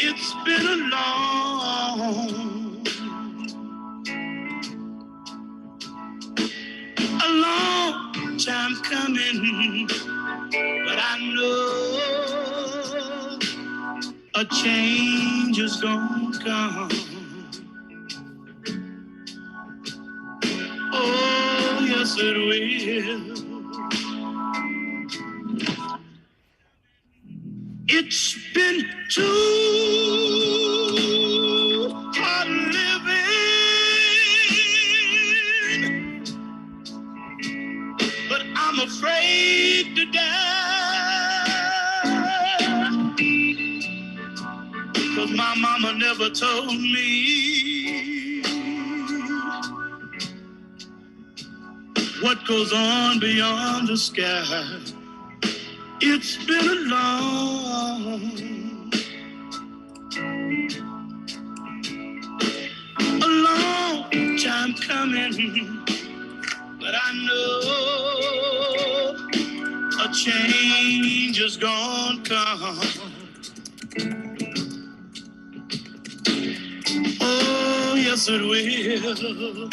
It's been a long time coming, but I know a change is gonna come. Oh, yes it will. It's been too hard living, but I'm afraid to die, 'cause my mama never told me what goes on beyond the sky. It's been a long time coming, but I know a change is gonna come. Oh, yes it will.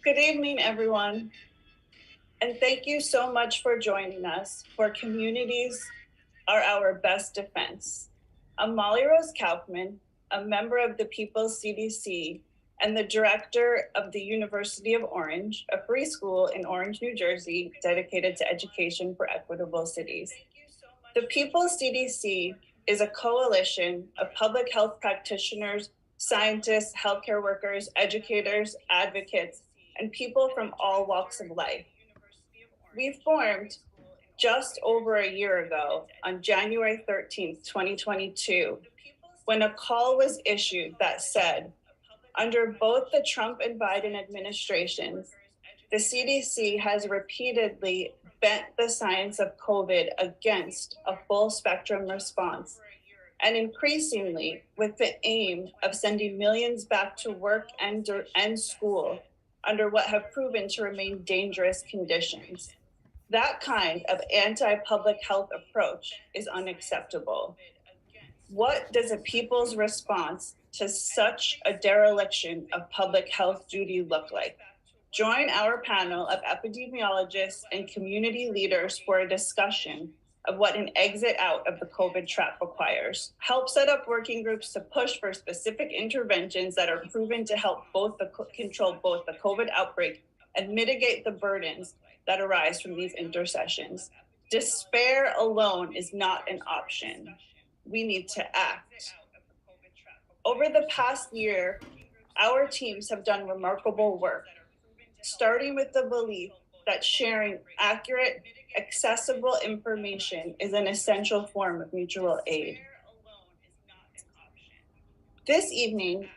Good evening, everyone, and thank you so much for joining us for Communities Are Our Best Defense. I'm Molly Rose Kaufman, a member of the People's CDC and the director of the University of Orange, a free school in Orange, New Jersey, dedicated to education for equitable cities. The People's CDC is a coalition of public health practitioners, scientists, healthcare workers, educators, advocates, and people from all walks of life. We formed just over a year ago on January 13th, 2022, when a call was issued that said, under both the Trump and Biden administrations, the CDC has repeatedly bent the science of COVID against a full spectrum response, and increasingly with the aim of sending millions back to work and school under what have proven to remain dangerous conditions. That kind of anti-public health approach is unacceptable. What does a people's response to such a dereliction of public health duty look like? Join our panel of epidemiologists and community leaders for a discussion of what an exit out of the COVID trap requires. Help set up working groups to push for specific interventions that are proven to help control both the COVID outbreak and mitigate the burdens that arise from these intercessions. Despair alone is not an option. We need to act. Over the past year, our teams have done remarkable work, starting with the belief that sharing accurate, accessible information is an essential form of mutual aid. This evening,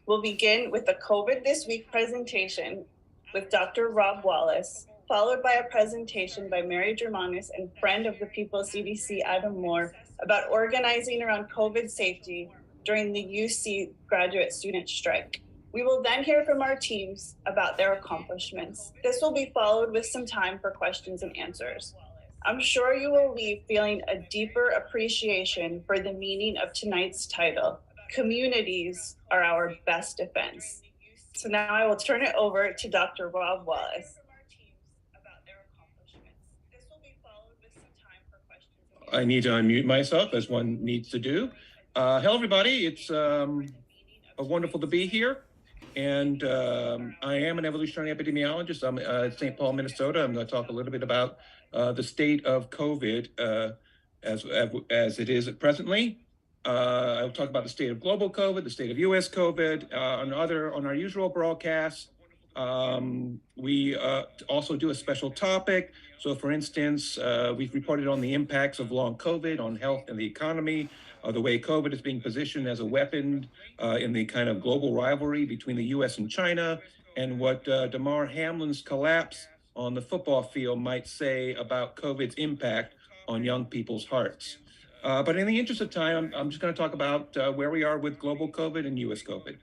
we'll begin with a COVID This Week presentation with Dr. Rob Wallace, followed by a presentation by Mary Germanis and friend of the People's CDC, Adam Moore, about organizing around COVID safety, during the UC graduate student strike. We will then hear from our teams about their accomplishments. This will be followed with some time for questions and answers. I'm sure you will leave feeling a deeper appreciation for the meaning of tonight's title, Communities Are Our Best Defense. So now I will turn it over to Dr. Rob Wallace. I need to unmute myself, as one needs to do. Hello, everybody. It's wonderful to be here. And I am an evolutionary epidemiologist. I'm at St. Paul, Minnesota. I'm going to talk a little bit about the state of COVID as it is presently. I'll talk about the state of global COVID, the state of US COVID. On our usual broadcasts, we also do a special topic. So for instance, we've reported on the impacts of long COVID on health and the economy, the way COVID is being positioned as a weapon in the kind of global rivalry between the US and China, and what Damar Hamlin's collapse on the football field might say about COVID's impact on young people's hearts. But in the interest of time, I'm just going to talk about where we are with global COVID and US COVID.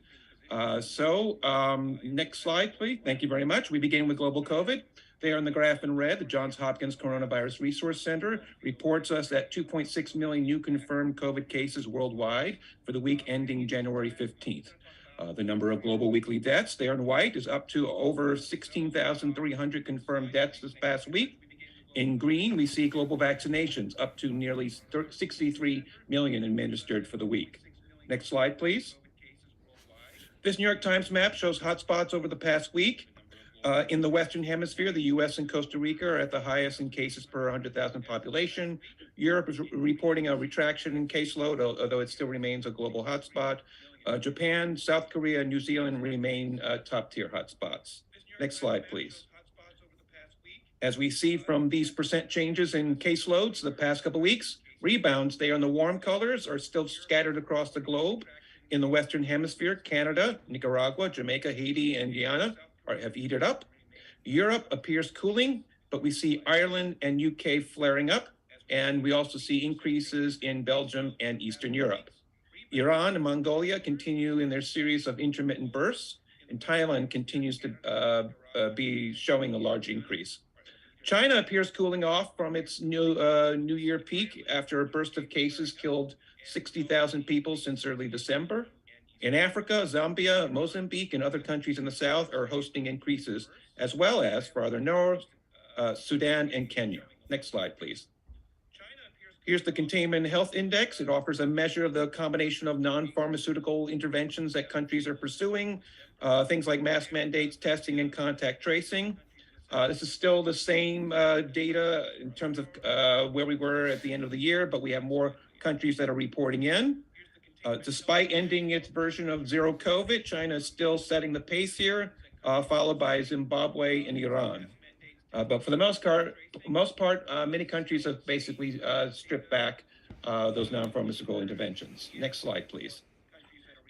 Next slide, please. Thank you very much. We begin with global COVID. There in the graph in red, the Johns Hopkins Coronavirus Resource Center reports us at 2.6 million new confirmed COVID cases worldwide for the week ending January 15th. The number of global weekly deaths there in white is up to over 16,300 confirmed deaths this past week. In green, we see global vaccinations up to nearly 63 million administered for the week. Next slide, please. This New York Times map shows hotspots over the past week. In the Western Hemisphere, the US and Costa Rica are at the highest in cases per 100,000 population. Europe is reporting a retraction in caseload, although it still remains a global hotspot. Japan, South Korea, and New Zealand remain top-tier hotspots. Next slide, please. As we see from these percent changes in caseloads the past couple weeks, rebounds there in the warm colors are still scattered across the globe. In the Western Hemisphere, Canada, Nicaragua, Jamaica, Haiti, and Guyana have heated up. Europe appears cooling, but we see Ireland and UK flaring up, and we also see increases in Belgium and Eastern Europe. Iran and Mongolia continue in their series of intermittent bursts, and Thailand continues to be showing a large increase. China appears cooling off from its New Year peak after a burst of cases killed 60,000 people since early December. In Africa, Zambia, Mozambique, and other countries in the south are hosting increases, as well as farther north, Sudan and Kenya. Next slide, please. Here's the Containment Health Index. It offers a measure of the combination of non-pharmaceutical interventions that countries are pursuing, things like mask mandates, testing, and contact tracing. This is still the same data in terms of where we were at the end of the year, but we have more countries that are reporting in. Despite ending its version of zero COVID, China is still setting the pace here, followed by Zimbabwe and Iran. But for the most part, many countries have basically stripped back those non-pharmaceutical interventions. Next slide, please.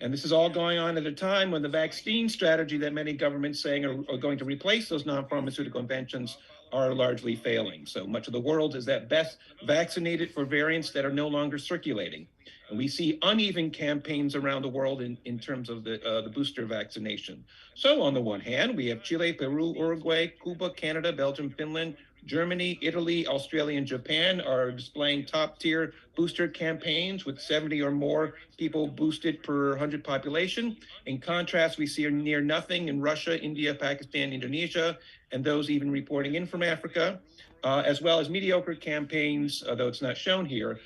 And this is all going on at a time when the vaccine strategy that many governments saying are going to replace those non-pharmaceutical inventions are largely failing. So much of the world is at best vaccinated for variants that are no longer circulating. And we see uneven campaigns around the world in terms of the booster vaccination. So on the one hand, we have Chile, Peru, Uruguay, Cuba, Canada, Belgium, Finland, Germany, Italy, Australia, and Japan are displaying top-tier booster campaigns with 70 or more people boosted per 100 population. In contrast, we see near nothing in Russia, India, Pakistan, Indonesia, and those even reporting in from Africa, as well as mediocre campaigns, though it's not shown here,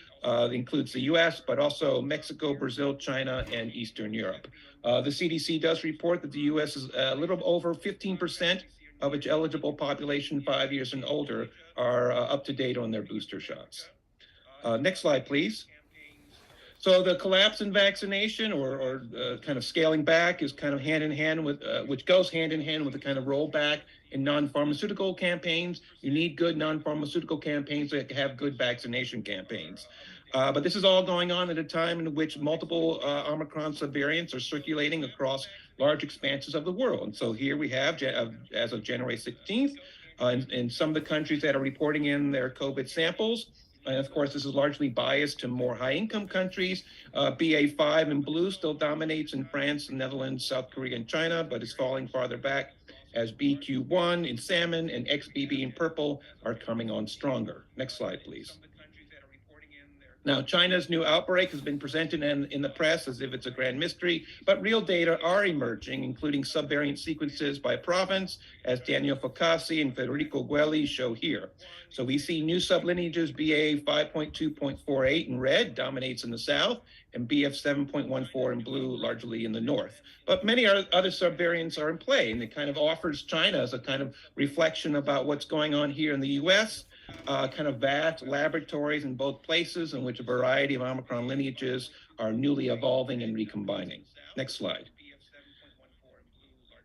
includes the US, but also Mexico, Brazil, China, and Eastern Europe. The CDC does report that the US is a little over 15% of its eligible population 5 years and older are up to date on their booster shots. Next slide, please. So the collapse in vaccination or kind of scaling back is kind of hand in hand with, which goes hand in hand with the kind of rollback in non-pharmaceutical campaigns. You need good non-pharmaceutical campaigns that have good vaccination campaigns. But this is all going on at a time in which multiple Omicron subvariants are circulating across large expanses of the world. And so here we have, as of January 16th, in some of the countries that are reporting in their COVID samples, And of course, this is largely biased to more high-income countries. BA5 in blue still dominates in France, the Netherlands, South Korea, and China, but is falling farther back as BQ1 in salmon and XBB in purple are coming on stronger. Next slide, please. Now, China's new outbreak has been presented in the press as if it's a grand mystery, but real data are emerging, including subvariant sequences by province, as Daniel Focasi and Federico Guelli show here. So we see new sublineages BA 5.2.48 in red dominates in the south, and BF 7.14 in blue largely in the north. But many other subvariants are in play, and it kind of offers China as a kind of reflection about what's going on here in the US. Kind of vast laboratories in both places in which a variety of Omicron lineages are newly evolving and recombining. Next slide.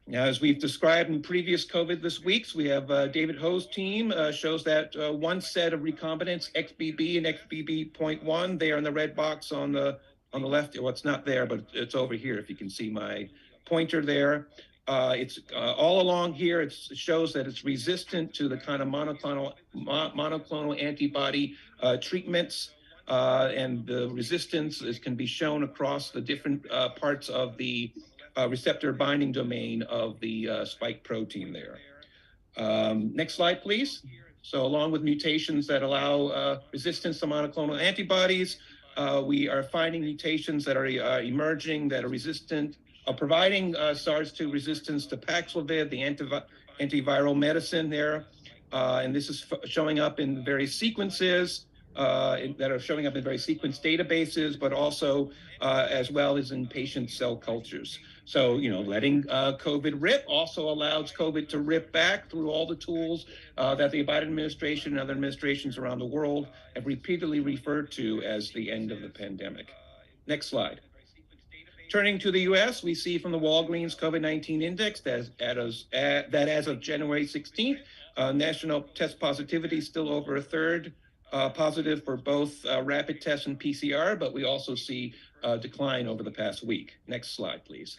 Now, as we've described in previous COVID this weeks, we have David Ho's team shows that one set of recombinants, XBB and XBB.1, they are in the red box on the left. Well, it's not there, but it's over here if you can see my pointer there. It's all along here, it shows that it's resistant to the kind of monoclonal antibody treatments, and the resistance can be shown across the different parts of the receptor binding domain of the spike protein there. Next slide, please. So along with mutations that allow resistance to monoclonal antibodies, we are finding mutations that are emerging that are resistant, providing SARS-2 resistance to Paxlovid, the antiviral medicine there. And this is showing up in various sequences that are showing up in various sequence databases, but also as well as in patient cell cultures. So, letting COVID rip also allows COVID to rip back through all the tools that the Biden administration and other administrations around the world have repeatedly referred to as the end of the pandemic. Next slide. Turning to the U.S., we see from the Walgreens COVID-19 index that as of January 16th, national test positivity is still over a third positive for both rapid tests and PCR, but we also see a decline over the past week. Next slide, please.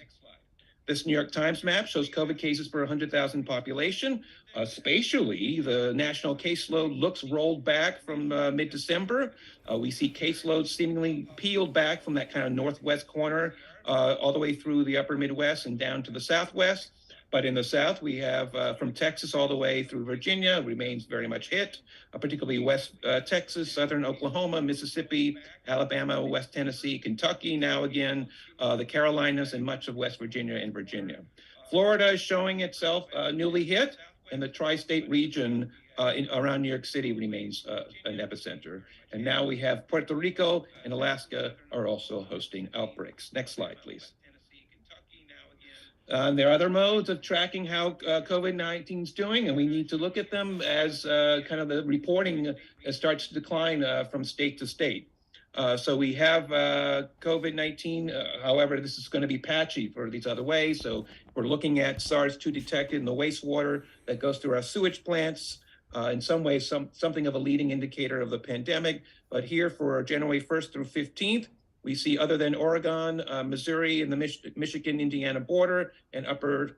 This New York Times map shows COVID cases per 100,000 population. Spatially, the national caseload looks rolled back from mid-December. We see caseloads seemingly peeled back from that kind of northwest corner all the way through the upper Midwest and down to the Southwest. But in the South, we have from Texas all the way through Virginia, remains very much hit, particularly West Texas, Southern Oklahoma, Mississippi, Alabama, West Tennessee, Kentucky, now again, the Carolinas, and much of West Virginia and Virginia. Florida is showing itself newly hit, and the tri-state region around New York City remains an epicenter. And now we have Puerto Rico and Alaska are also hosting outbreaks. Next slide, please. There are other modes of tracking how COVID-19 is doing, and we need to look at them as kind of the reporting starts to decline from state to state. So we have COVID-19, however, this is going to be patchy for these other ways. So we're looking at SARS-2 detected in the wastewater that goes through our sewage plants. In some ways, something of a leading indicator of the pandemic. But here for January 1st through 15th, we see other than Oregon, Missouri, and the Michigan-Indiana border, and upper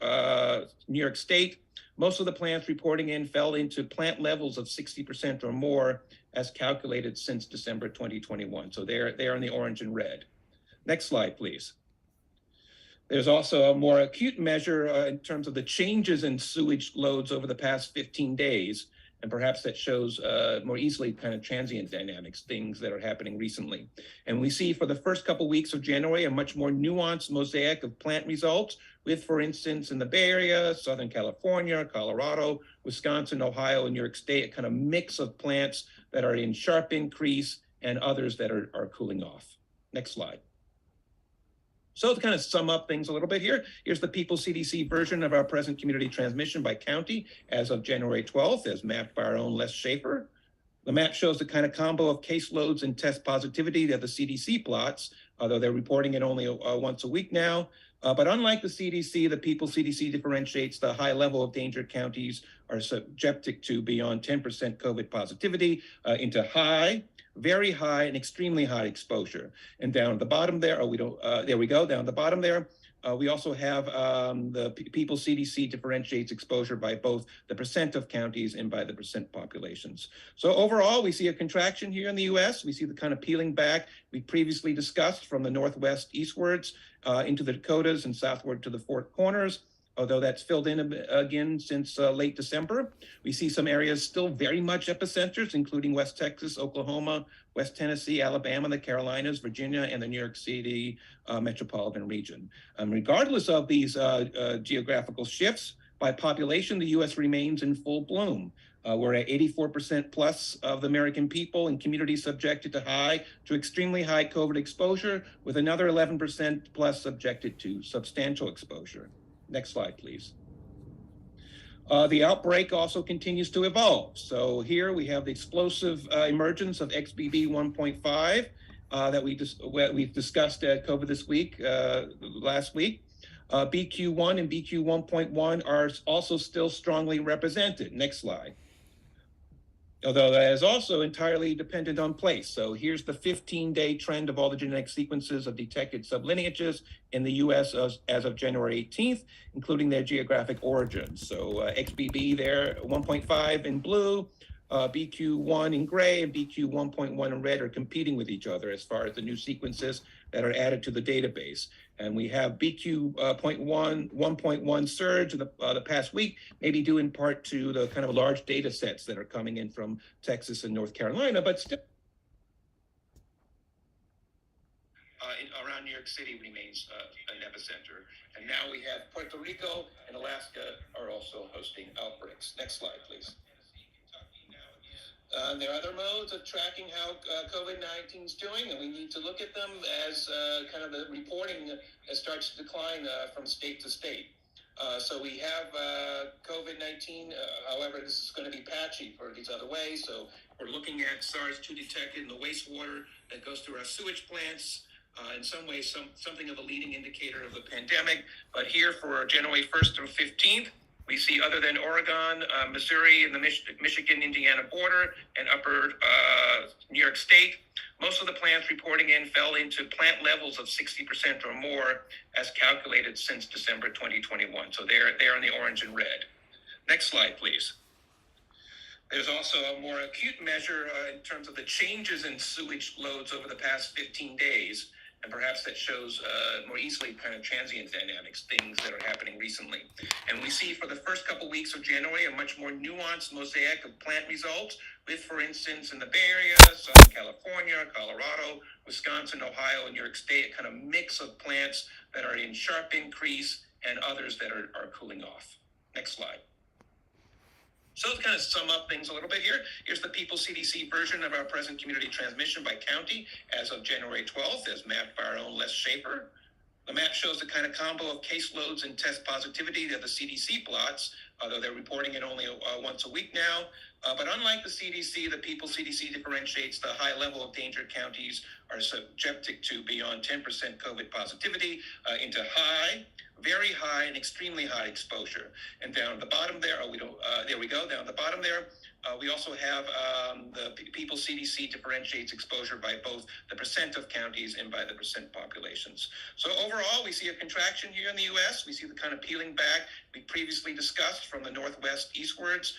New York State, most of the plants reporting in fell into plant levels of 60% or more as calculated since December 2021. So they're in the orange and red. Next slide, please. There's also a more acute measure in terms of the changes in sewage loads over the past 15 days. And perhaps that shows more easily kind of transient dynamics, things that are happening recently. And we see for the first couple weeks of January, a much more nuanced mosaic of plant results with, for instance, in the Bay Area, Southern California, Colorado, Wisconsin, Ohio, and New York State, a kind of mix of plants that are in sharp increase and others that are cooling off. Next slide. So to kind of sum up things a little bit here, here's the People's CDC version of our present community transmission by county as of January 12th, as mapped by our own Les Schaefer. The map shows the kind of combo of caseloads and test positivity that the CDC plots, although they're reporting it only once a week now. But unlike the CDC, the People's CDC differentiates the high level of danger counties are subjected to beyond 10% COVID positivity into high, very high, and extremely high exposure. And down at the bottom there, there we go, down at the bottom there, We also have the People CDC differentiates exposure by both the percent of counties and by the percent populations. So overall, we see a contraction here in the US. We see the kind of peeling back we previously discussed from the Northwest eastwards into the Dakotas and southward to the Four Corners. Although that's filled in again since late December. We see some areas still very much epicenters, including West Texas, Oklahoma, West Tennessee, Alabama, the Carolinas, Virginia, and the New York City metropolitan region. Regardless of these geographical shifts, by population, the US remains in full bloom. We're at 84% plus of the American people in communities subjected to extremely high COVID exposure, with another 11% plus subjected to substantial exposure. Next slide, please. The outbreak also continues to evolve. So here we have the explosive emergence of XBB 1.5 that we've discussed at COVID this week, last week. BQ1 and BQ 1.1 are also still strongly represented. Next slide. Although that is also entirely dependent on place. So here's the 15-day trend of all the genetic sequences of detected sublineages in the US as of January 18th, including their geographic origins. So XBB there, 1.5 in blue, BQ1 in gray, and BQ 1.1 in red are competing with each other as far as the new sequences that are added to the database. And we have BQ 1.1 surge in the past week, maybe due in part to the kind of large data sets that are coming in from Texas and North Carolina, but still around New York City remains an epicenter. And now we have Puerto Rico and Alaska are also hosting outbreaks. Next slide, please. There are other modes of tracking how COVID-19 is doing, and we need to look at them as kind of the reporting starts to decline from state to state. So we have COVID-19, however, this is going to be patchy for these other ways. So we're looking at SARS-2 detected in the wastewater that goes through our sewage plants. In some ways, something of a leading indicator of the pandemic. But here for January 1st through 15th, we see, other than Oregon, Missouri, and the Michigan-Indiana border, and upper New York State, most of the plants reporting in fell into plant levels of 60% or more as calculated since December 2021. So they're in the orange and red. Next slide, please. There's also a more acute measure in terms of the changes in sewage loads over the past 15 days. And perhaps that shows more easily kind of transient dynamics, things that are happening recently. And we see for the first couple weeks of January a much more nuanced mosaic of plant results with, for instance, in the Bay Area, Southern California, Colorado, Wisconsin, Ohio, and New York State, a kind of mix of plants that are in sharp increase and others that are cooling off. Next slide. So to kind of sum up things a little bit here, here's the People CDC version of our present community transmission by county as of January 12th, as mapped by our own Les Schaefer. The map shows the kind of combo of caseloads and test positivity that the CDC plots, although they're reporting it only once a week now. But unlike the CDC, the People CDC differentiates the high level of danger counties are subjected to beyond 10% COVID positivity into high, very high, and extremely high exposure. And down at the bottom there, there we go, down at the bottom there, we also have the People CDC differentiates exposure by both the percent of counties and by the percent populations. So overall, we see a contraction here in the US. We see the kind of peeling back we previously discussed from the Northwest eastwards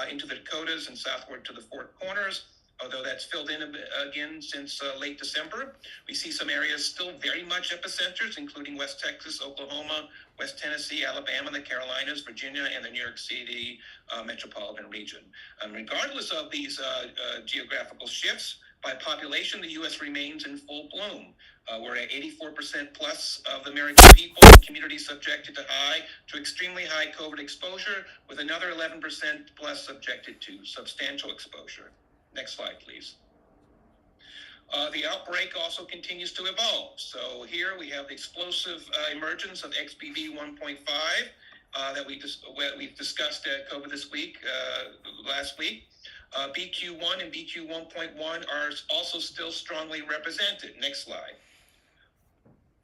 into the Dakotas and southward to the Four Corners. Although that's filled in again since late December. We see some areas still very much epicenters, including West Texas, Oklahoma, West Tennessee, Alabama, the Carolinas, Virginia, and the New York City metropolitan region. Regardless of these geographical shifts, by population, the U.S. remains in full bloom. We're at 84% plus of the American people in communities subjected to extremely high COVID exposure, with another 11% plus subjected to substantial exposure. Next slide, please. The outbreak also continues to evolve. So here we have the explosive emergence of XBB 1.5 that we've discussed at COVID this week, last week. BQ1 and BQ 1.1 are also still strongly represented. Next slide.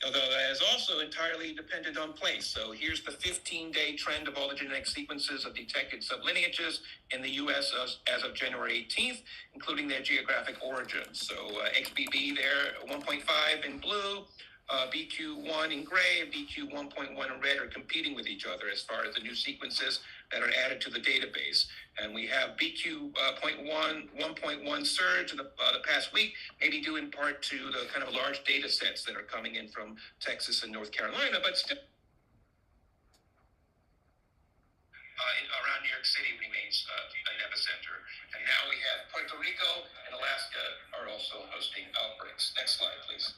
Although that is also entirely dependent on place. So here's the 15-day trend of all the genetic sequences of detected sublineages in the US as of January 18th, including their geographic origins. So XBB there, 1.5 in blue, BQ1 in gray and BQ1.1 in red are competing with each other as far as the new sequences that are added to the database. And we have BQ.1, 1.1 surge in the past week, maybe due in part to the kind of large data sets that are coming in from Texas and North Carolina, but still around New York City remains an epicenter. And now we have Puerto Rico and Alaska are also hosting outbreaks. Next slide, please.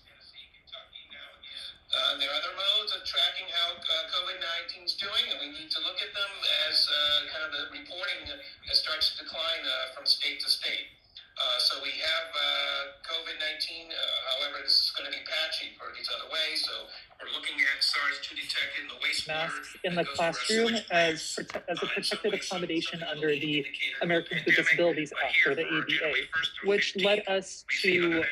There are other modes of tracking how COVID-19 is doing, and we need to look at them as kind of the reporting starts to decline from state to state. So we have COVID-19, however, this is going to be patchy for these other ways. So we're looking at SARS-2 detected in the wastewater. Masks in the classroom as a protected accommodation under the Americans with Disabilities Act, or the ADA, which led us to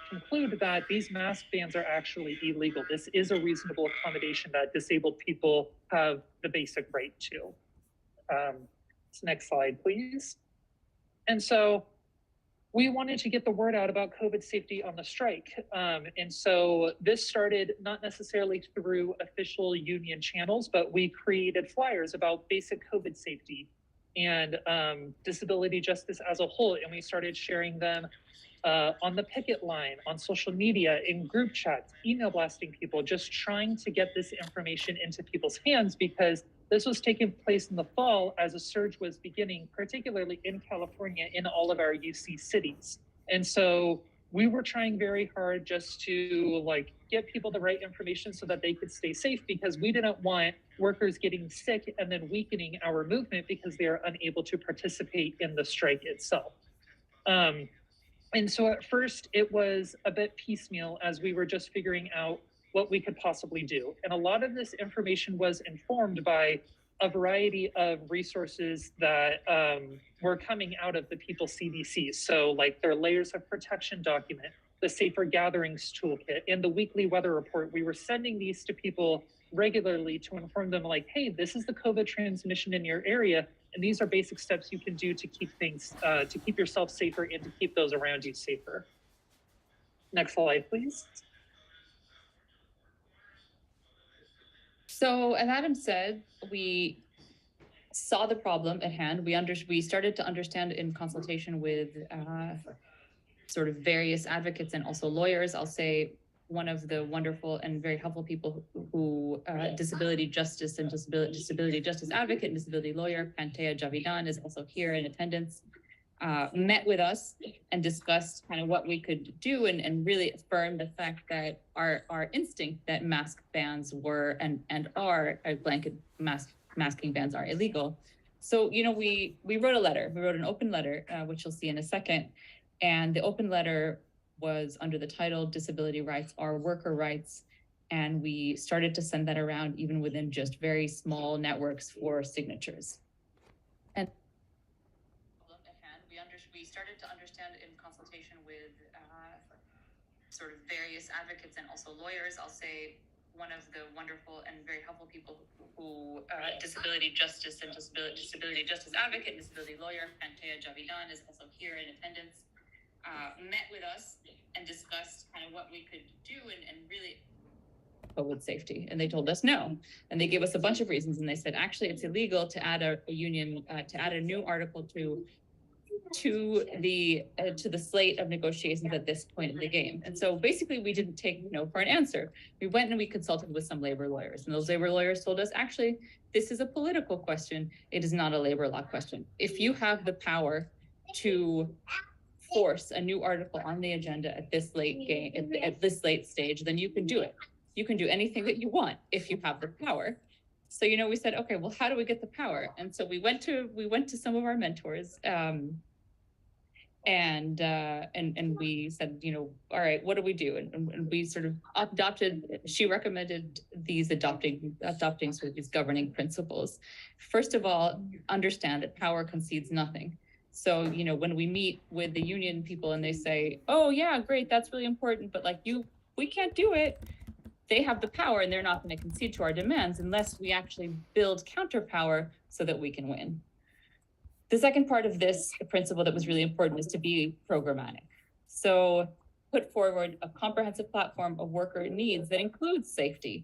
conclude that these mask bans are actually illegal. This is a reasonable accommodation that disabled people have the basic right to. So next slide, please. And so we wanted to get the word out about COVID safety on the strike. And so this started not necessarily through official union channels, but we created flyers about basic COVID safety and disability justice as a whole. And we started sharing them on the picket line, on social media, in group chats, email blasting people, just trying to get this information into people's hands, because this was taking place in the fall as a surge was beginning, particularly in California, in all of our UC cities. And so we were trying very hard just to get people the right information so that they could stay safe, because we didn't want workers getting sick and then weakening our movement because they are unable to participate in the strike itself. And so at first it was a bit piecemeal as we were just figuring out what we could possibly do. And a lot of this information was informed by a variety of resources that were coming out of the People's CDC. So their layers of protection document, the Safer Gatherings Toolkit, and the weekly weather report. We were sending these to people regularly to inform them hey, this is the COVID transmission in your area, and these are basic steps you can do to keep things, to keep yourself safer and to keep those around you safer. Next slide, please. So as Adam said, we saw the problem at hand. We started to understand in consultation with sort of various advocates and also lawyers. I'll say one of the wonderful and very helpful people who disability justice and disability justice advocate and disability lawyer, Pantea Javidan, is also here in attendance, met with us and discussed kind of what we could do and really affirmed the fact that our instinct that mask bans were and are blanket masking bans are illegal. So, we wrote a letter. We wrote an open letter, which you'll see in a second. And the open letter was under the title Disability Rights Are Worker Rights. And we started to send that around even within just very small networks for signatures. And we started to understand in consultation with sort of various advocates and also lawyers. I'll say one of the wonderful and very helpful people who disability justice and disability justice advocate and disability lawyer, Pantea Javidan, is also here in attendance, met with us and discussed kind of what we could do and really COVID safety. And they told us no. And they gave us a bunch of reasons. And they said, actually, it's illegal to add a union, to add a new article to the slate of negotiations at this point in the game. And so basically we didn't take no for an answer. We went and we consulted with some labor lawyers, and those labor lawyers told us, actually, this is a political question. It is not a labor law question. If you have the power to force a new article on the agenda at this late stage, then you can do it. You can do anything that you want if you have the power. So, we said, okay, well, how do we get the power? And so we went to some of our mentors, and we said, all right, what do we do? And we sort of adopted. She recommended these adopting sort of these governing principles. First of all, understand that power concedes nothing. So, when we meet with the union people and they say, oh yeah, great, that's really important, but we can't do it. They have the power and they're not going to concede to our demands unless we actually build counterpower so that we can win. The second part of this principle that was really important is to be programmatic. So put forward a comprehensive platform of worker needs that includes safety,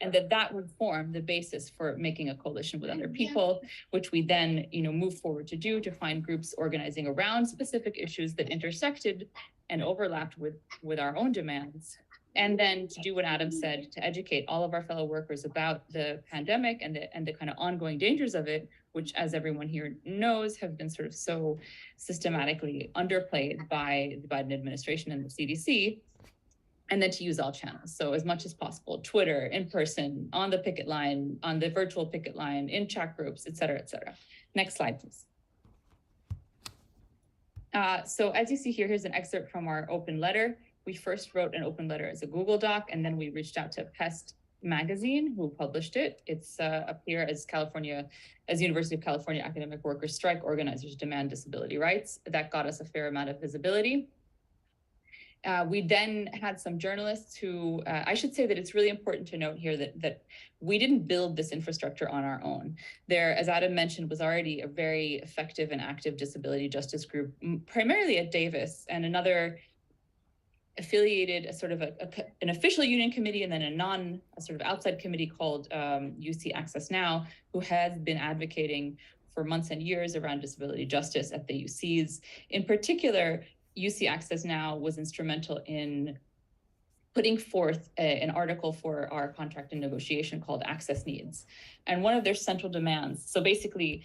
and that would form the basis for making a coalition with other people, which we then, move forward to find groups organizing around specific issues that intersected and overlapped with our own demands. And then to do what Adam said, to educate all of our fellow workers about the pandemic and the kind of ongoing dangers of it, which, as everyone here knows, have been sort of so systematically underplayed by the Biden administration and the CDC. And then to use all channels. So as much as possible, Twitter, in person, on the picket line, on the virtual picket line, in chat groups, et cetera, et cetera. Next slide, please. So as you see here, here's an excerpt from our open letter. We first wrote an open letter as a Google Doc, and then we reached out to Pest Magazine, who published it. It's up here as University of California Academic Workers Strike Organizers Demand Disability Rights. That got us a fair amount of visibility. We then had some journalists who, I should say that it's really important to note here that we didn't build this infrastructure on our own. There, as Adam mentioned, was already a very effective and active disability justice group, primarily at Davis, and another affiliated, an official union committee, and then a sort of outside committee called UC Access Now, who has been advocating for months and years around disability justice at the UCs. In particular, UC Access Now was instrumental in putting forth an article for our contract and negotiation called Access Needs. And one of their central demands, so basically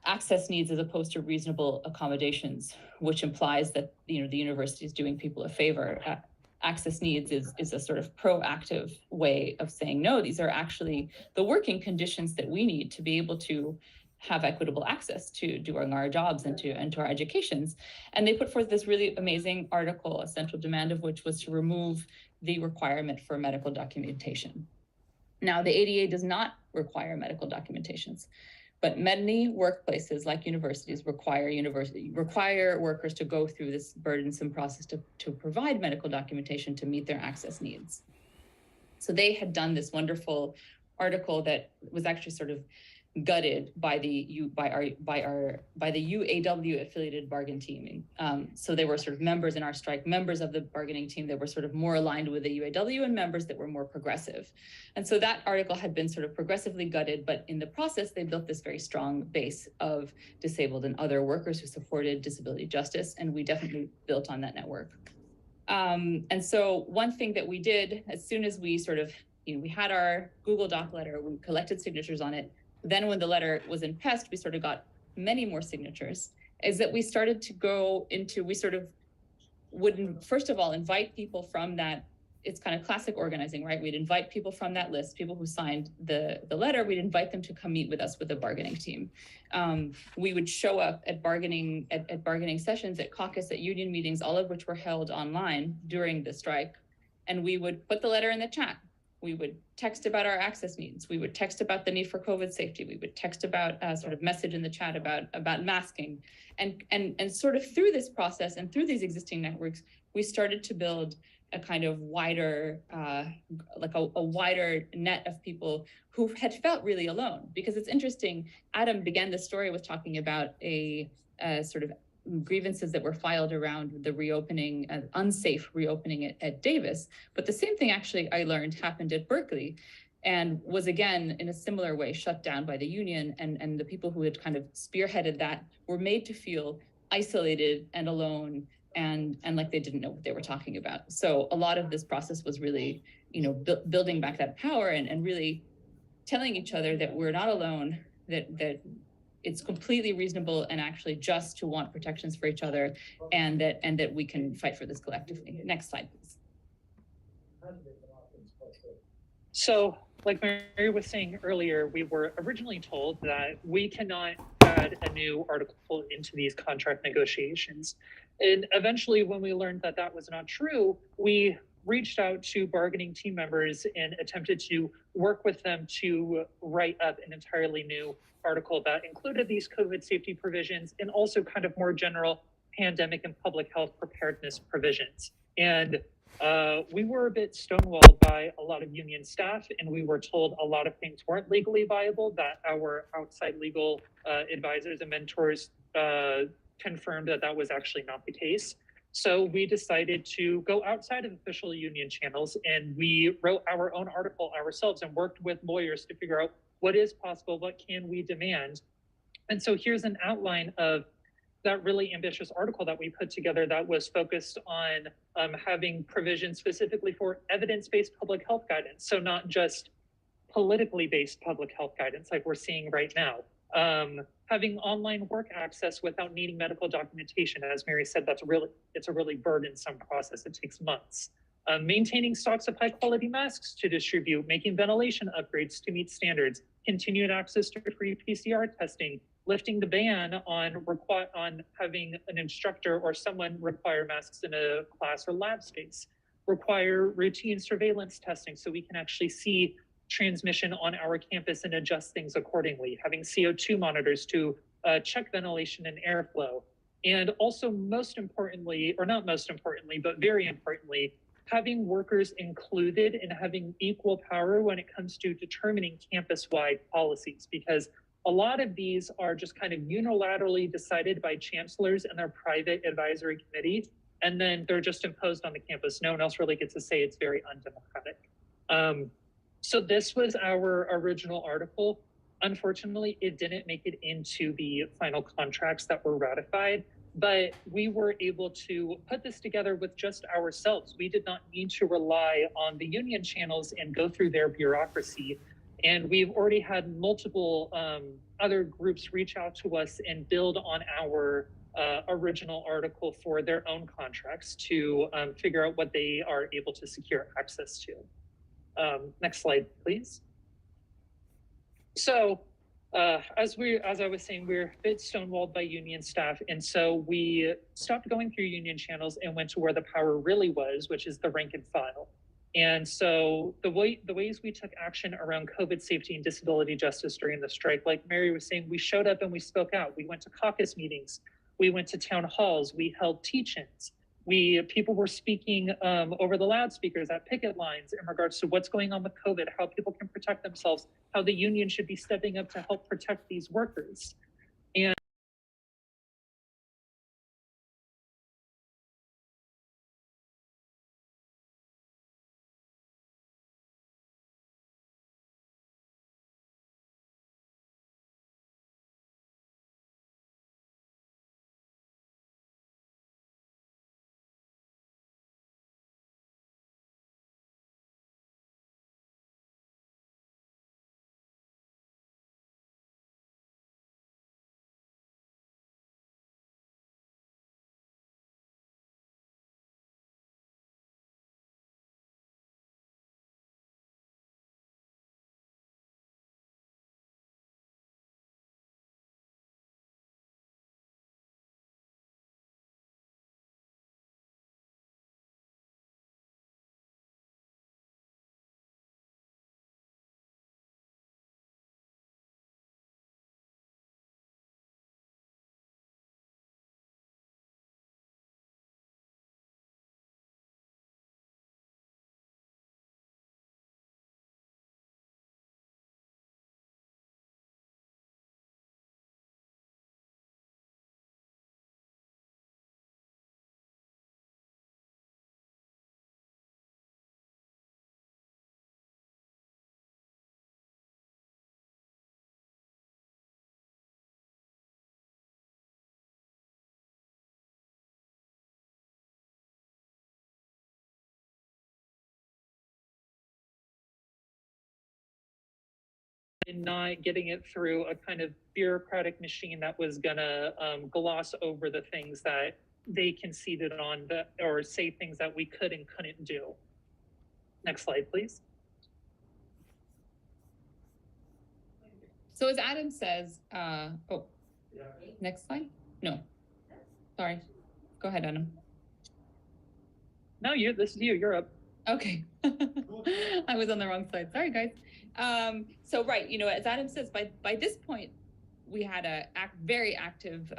access needs as opposed to reasonable accommodations, which implies that the university is doing people a favor. Access needs is a sort of proactive way of saying, no, these are actually the working conditions that we need to be able to have equitable access to doing our jobs and to our educations. And they put forth this really amazing article, a central demand of which was to remove the requirement for medical documentation. Now, the ADA does not require medical documentations, but many workplaces like universities require workers to go through this burdensome process to provide medical documentation to meet their access needs. So they had done this wonderful article that was actually sort of gutted by the UAW affiliated bargain team. So they were sort of members in our strike, members of the bargaining team that were sort of more aligned with the UAW, and members that were more progressive. And so that article had been sort of progressively gutted, but in the process, they built this very strong base of disabled and other workers who supported disability justice, and we definitely built on that network. And so one thing that we did, as soon as we sort of, we had our Google Doc letter, we collected signatures on it. Then when the letter was in PEST, we sort of got many more signatures, is that we started to go into, we sort of would, first of all, invite people from that. It's kind of classic organizing, right? We'd invite people from that list, people who signed the letter, we'd invite them to come meet with us with the bargaining team. We would show up at bargaining sessions, at caucus, at union meetings, all of which were held online during the strike. And we would put the letter in the chat. We would text about our access needs. We would text about the need for COVID safety. We would text about sort of message in the chat about masking. And sort of through this process and through these existing networks, we started to build a kind of wider, like a wider net of people who had felt really alone. Because it's interesting, Adam began the story with talking about a sort of grievances that were filed around the reopening, unsafe reopening at Davis. But the same thing actually I learned happened at Berkeley, and was again in a similar way shut down by the union, and the people who had kind of spearheaded that were made to feel isolated and alone and like they didn't know what they were talking about. So a lot of this process was really, building back that power and really telling each other that we're not alone, that it's completely reasonable and actually just to want protections for each other, and that we can fight for this collectively. Next slide, please. So, like Mary was saying earlier, we were originally told that we cannot add a new article into these contract negotiations. And eventually, when we learned that that was not true, we reached out to bargaining team members and attempted to work with them to write up an entirely new article that included these COVID safety provisions and also kind of more general pandemic and public health preparedness provisions. And we were a bit stonewalled by a lot of union staff, and we were told a lot of things weren't legally viable, that our outside legal advisors and mentors confirmed that that was actually not the case. So we decided to go outside of official union channels, and we wrote our own article ourselves and worked with lawyers to figure out what is possible, what can we demand. And so here's an outline of that really ambitious article that we put together that was focused on having provisions specifically for evidence-based public health guidance. So not just politically based public health guidance like we're seeing right now. Having online work access without needing medical documentation. As Mary said, it's a really burdensome process. It takes months. Maintaining stocks of high quality masks to distribute, making ventilation upgrades to meet standards, continued access to free PCR testing, lifting the ban on having an instructor or someone require masks in a class or lab space, require routine surveillance testing so we can actually see transmission on our campus and adjust things accordingly, having CO2 monitors to check ventilation and airflow. And also most importantly, or not most importantly, but very importantly, having workers included and having equal power when it comes to determining campus-wide policies, because a lot of these are just kind of unilaterally decided by chancellors and their private advisory committee, and then they're just imposed on the campus. No one else really gets to say. It's very undemocratic. So this was our original article. Unfortunately, it didn't make it into the final contracts that were ratified, but we were able to put this together with just ourselves. We did not need to rely on the union channels and go through their bureaucracy. And we've already had multiple other groups reach out to us and build on our original article for their own contracts to figure out what they are able to secure access to. Next slide, please. So as I was saying, we're a bit stonewalled by union staff. And so we stopped going through union channels and went to where the power really was, which is the rank and file. And so the ways we took action around COVID safety and disability justice during the strike, like Mary was saying, we showed up and we spoke out. We went to caucus meetings. We went to town halls. We held teach-ins. People were speaking over the loudspeakers at picket lines in regards to what's going on with COVID, how people can protect themselves, how the union should be stepping up to help protect these workers. And not getting it through a kind of bureaucratic machine that was gonna gloss over the things that they conceded on, or say things that we could and couldn't do. Next slide, please. So as Adam says, next slide? No, sorry. Go ahead, Adam. No, this is you, you're up. Okay. I was on the wrong slide. Sorry, guys. So right, as Adam says, by this point, we had a very active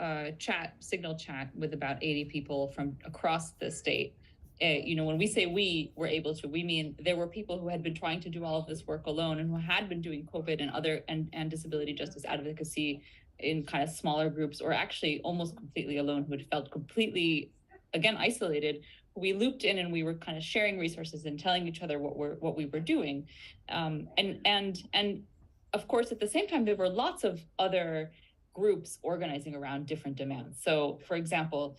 signal chat with about 80 people from across the state. When we say we were able to, we mean there were people who had been trying to do all of this work alone and who had been doing COVID and other and disability justice advocacy in kind of smaller groups, or actually almost completely alone, who had felt completely again, isolated, we looped in and we were kind of sharing resources and telling each other what we were doing. And of course, at the same time, there were lots of other groups organizing around different demands. So for example,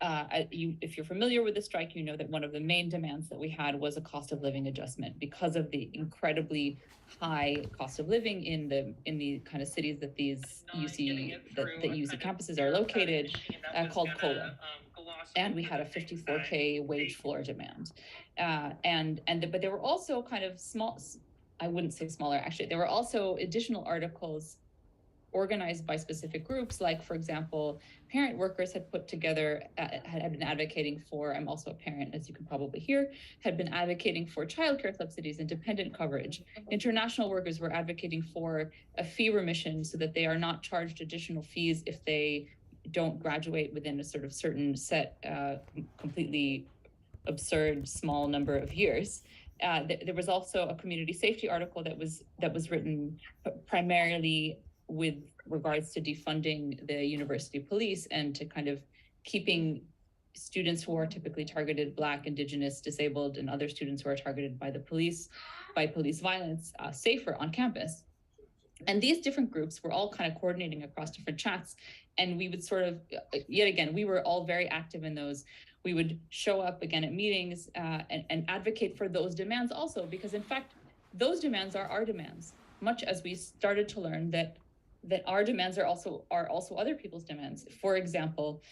if you're familiar with the strike, you know that one of the main demands that we had was a cost of living adjustment because of the incredibly high cost of living in the kind of cities that these UC campuses are located, called COLA. And we had a 54K wage floor demand. But there were also kind of small, I wouldn't say smaller, actually, there were also additional articles organized by specific groups, like, for example, parent workers had put together, had been advocating for, I'm also a parent, as you can probably hear, had been advocating for childcare subsidies and dependent coverage. International workers were advocating for a fee remission so that they are not charged additional fees if they don't graduate within a sort of certain set, completely absurd small number of years. There was also a community safety article that was written primarily with regards to defunding the university police and to kind of keeping students who are typically targeted, Black, Indigenous, disabled, and other students who are targeted by the police, by police violence, safer on campus. And these different groups were all kind of coordinating across different chats. And we would sort of, yet again, we were all very active in those. We would show up again at meetings and advocate for those demands also, because in fact, those demands are our demands, much as we started to learn that our demands are also other people's demands. For example,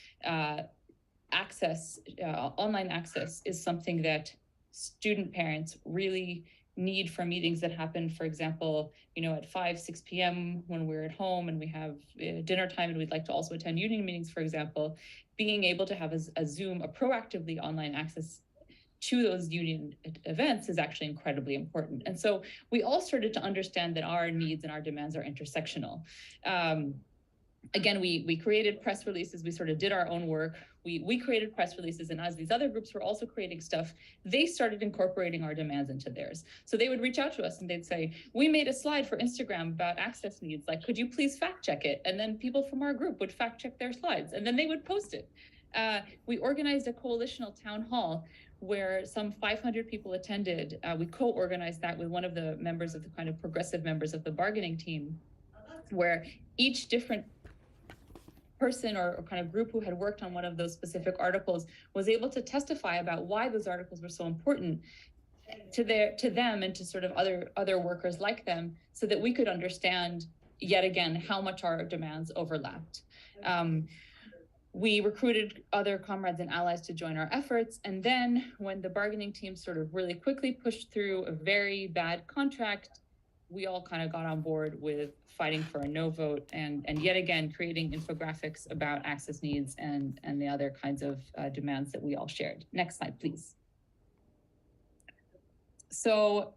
access, online access is something that student parents really need for meetings that happen, for example, at 5, 6 p.m. when we're at home and we have dinner time and we'd like to also attend union meetings, for example, being able to have a Zoom, a proactively online access to those union events is actually incredibly important. And so we all started to understand that our needs and our demands are intersectional. Again, we created press releases. We sort of did our own work. We created press releases, and as these other groups were also creating stuff, they started incorporating our demands into theirs. So they would reach out to us and they'd say, we made a slide for Instagram about access needs. Like, could you please fact check it? And then people from our group would fact check their slides, and then they would post it. We organized a coalitional town hall where some 500 people attended. We co-organized that with one of the members of the kind of progressive members of the bargaining team, where each different person or kind of group who had worked on one of those specific articles was able to testify about why those articles were so important to them and to sort of other workers like them, so that we could understand yet again how much our demands overlapped. We recruited other comrades and allies to join our efforts. And then when the bargaining team sort of really quickly pushed through a very bad contract, we all kind of got on board with fighting for a no vote and yet again, creating infographics about access needs and the other kinds of demands that we all shared. Next slide, please. So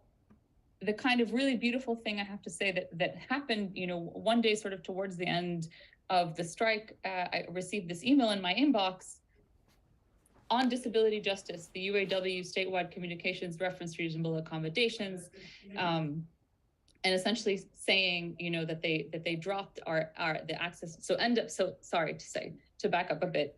the kind of really beautiful thing I have to say that happened, one day sort of towards the end of the strike, I received this email in my inbox on disability justice, the UAW statewide communications reference reasonable accommodations, and essentially saying, that they dropped the access. So sorry to say, to back up a bit,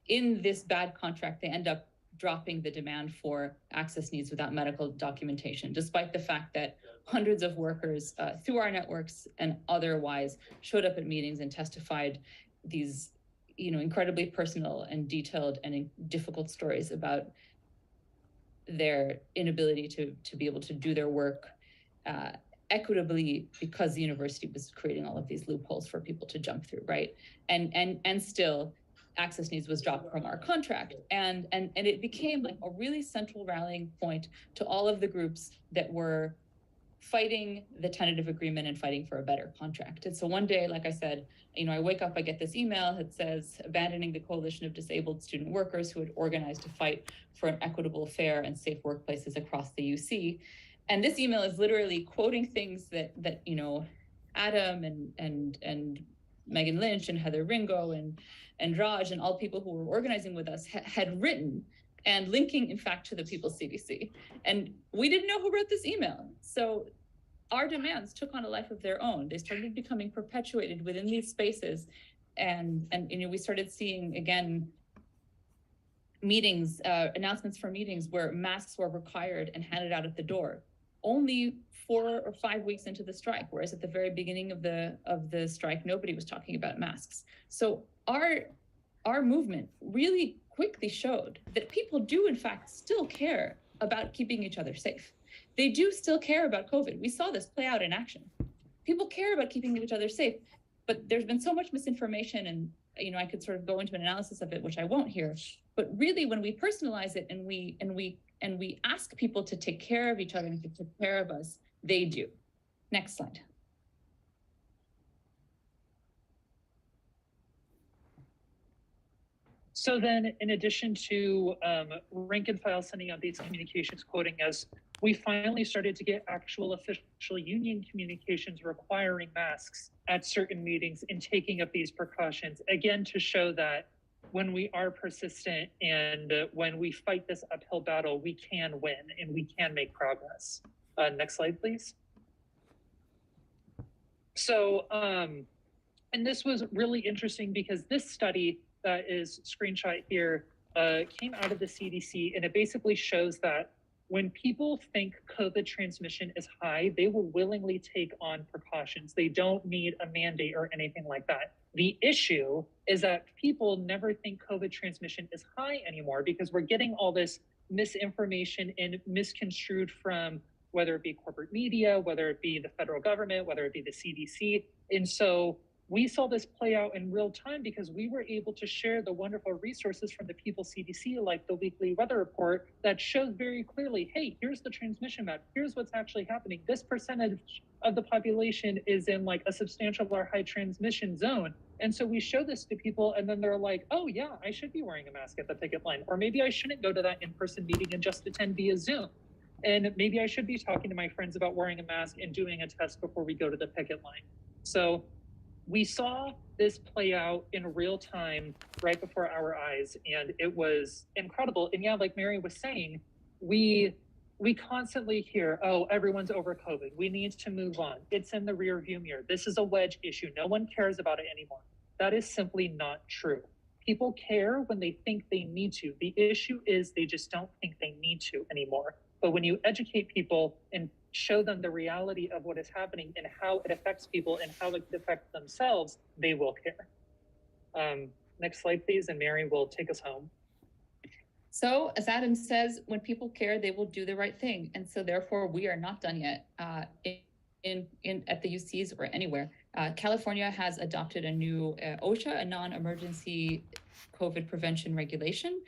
in this bad contract, they end up dropping the demand for access needs without medical documentation, despite the fact that hundreds of workers through our networks and otherwise showed up at meetings and testified these, incredibly personal and detailed and difficult stories about their inability to be able to do their work equitably because the university was creating all of these loopholes for people to jump through, right? And still, access needs was dropped from our contract. And it became like a really central rallying point to all of the groups that were fighting the tentative agreement and fighting for a better contract. And so one day, like I said, I wake up, I get this email that says, abandoning the coalition of disabled student workers who had organized to fight for an equitable, fair, and safe workplaces across the UC. And this email is literally quoting things that Adam and Megan Lynch and Heather Ringo and Raj and all people who were organizing with us had written, and linking, in fact, to the People's CDC. And we didn't know who wrote this email. So our demands took on a life of their own. They started becoming perpetuated within these spaces. And we started seeing, again, meetings, announcements for meetings where masks were required and handed out at the door, only 4 or 5 weeks into the strike, whereas at the very beginning of the strike, nobody was talking about masks. So our movement really quickly showed that people do in fact still care about keeping each other safe. They do still care about COVID. We saw this play out in action. People care about keeping each other safe, but there's been so much misinformation, and I could sort of go into an analysis of it, which I won't here. But really, when we personalize it and we ask people to take care of each other and to take care of us, they do. Next slide. So then, in addition to rank and file sending out these communications quoting us, we finally started to get actual official union communications requiring masks at certain meetings and taking up these precautions, again, to show that when we are persistent and when we fight this uphill battle, we can win and we can make progress. Next slide, please. So, and this was really interesting because this study that is screenshot here came out of the CDC, and it basically shows that when people think COVID transmission is high, they will willingly take on precautions. They don't need a mandate or anything like that. The issue is that people never think COVID transmission is high anymore because we're getting all this misinformation and misconstrued from whether it be corporate media, whether it be the federal government, whether it be the CDC. And so we saw this play out in real time because we were able to share the wonderful resources from the People's CDC, like the weekly weather report that shows very clearly, hey, here's the transmission map. Here's what's actually happening. This percentage of the population is in like a substantial or high transmission zone. And so we show this to people and then they're like, oh yeah, I should be wearing a mask at the picket line. Or maybe I shouldn't go to that in-person meeting and just attend via Zoom. And maybe I should be talking to my friends about wearing a mask and doing a test before we go to the picket line. So we saw this play out in real time right before our eyes, and it was incredible. And yeah, like Mary was saying, we constantly hear, oh, everyone's over COVID. We need to move on. It's in the rear view mirror. This is a wedge issue. No one cares about it anymore. That is simply not true. People care when they think they need to. The issue is they just don't think they need to anymore. But when you educate people and show them the reality of what is happening and how it affects people and how it affects themselves, they will care. Next slide, please, and Mary will take us home. So, as Adam says, when people care, they will do the right thing. And so therefore, we are not done yet at the UCs or anywhere. California has adopted a new OSHA, a non-emergency COVID prevention regulation.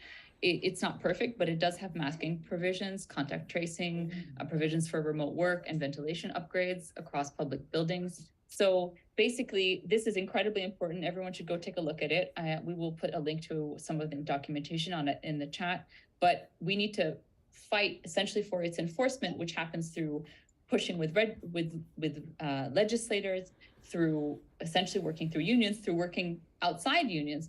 It's not perfect, but it does have masking provisions, contact tracing, provisions for remote work and ventilation upgrades across public buildings. So basically, this is incredibly important. Everyone should go take a look at it. We will put a link to some of the documentation on it in the chat, but we need to fight essentially for its enforcement, which happens through pushing with legislators, through essentially working through unions, through working outside unions,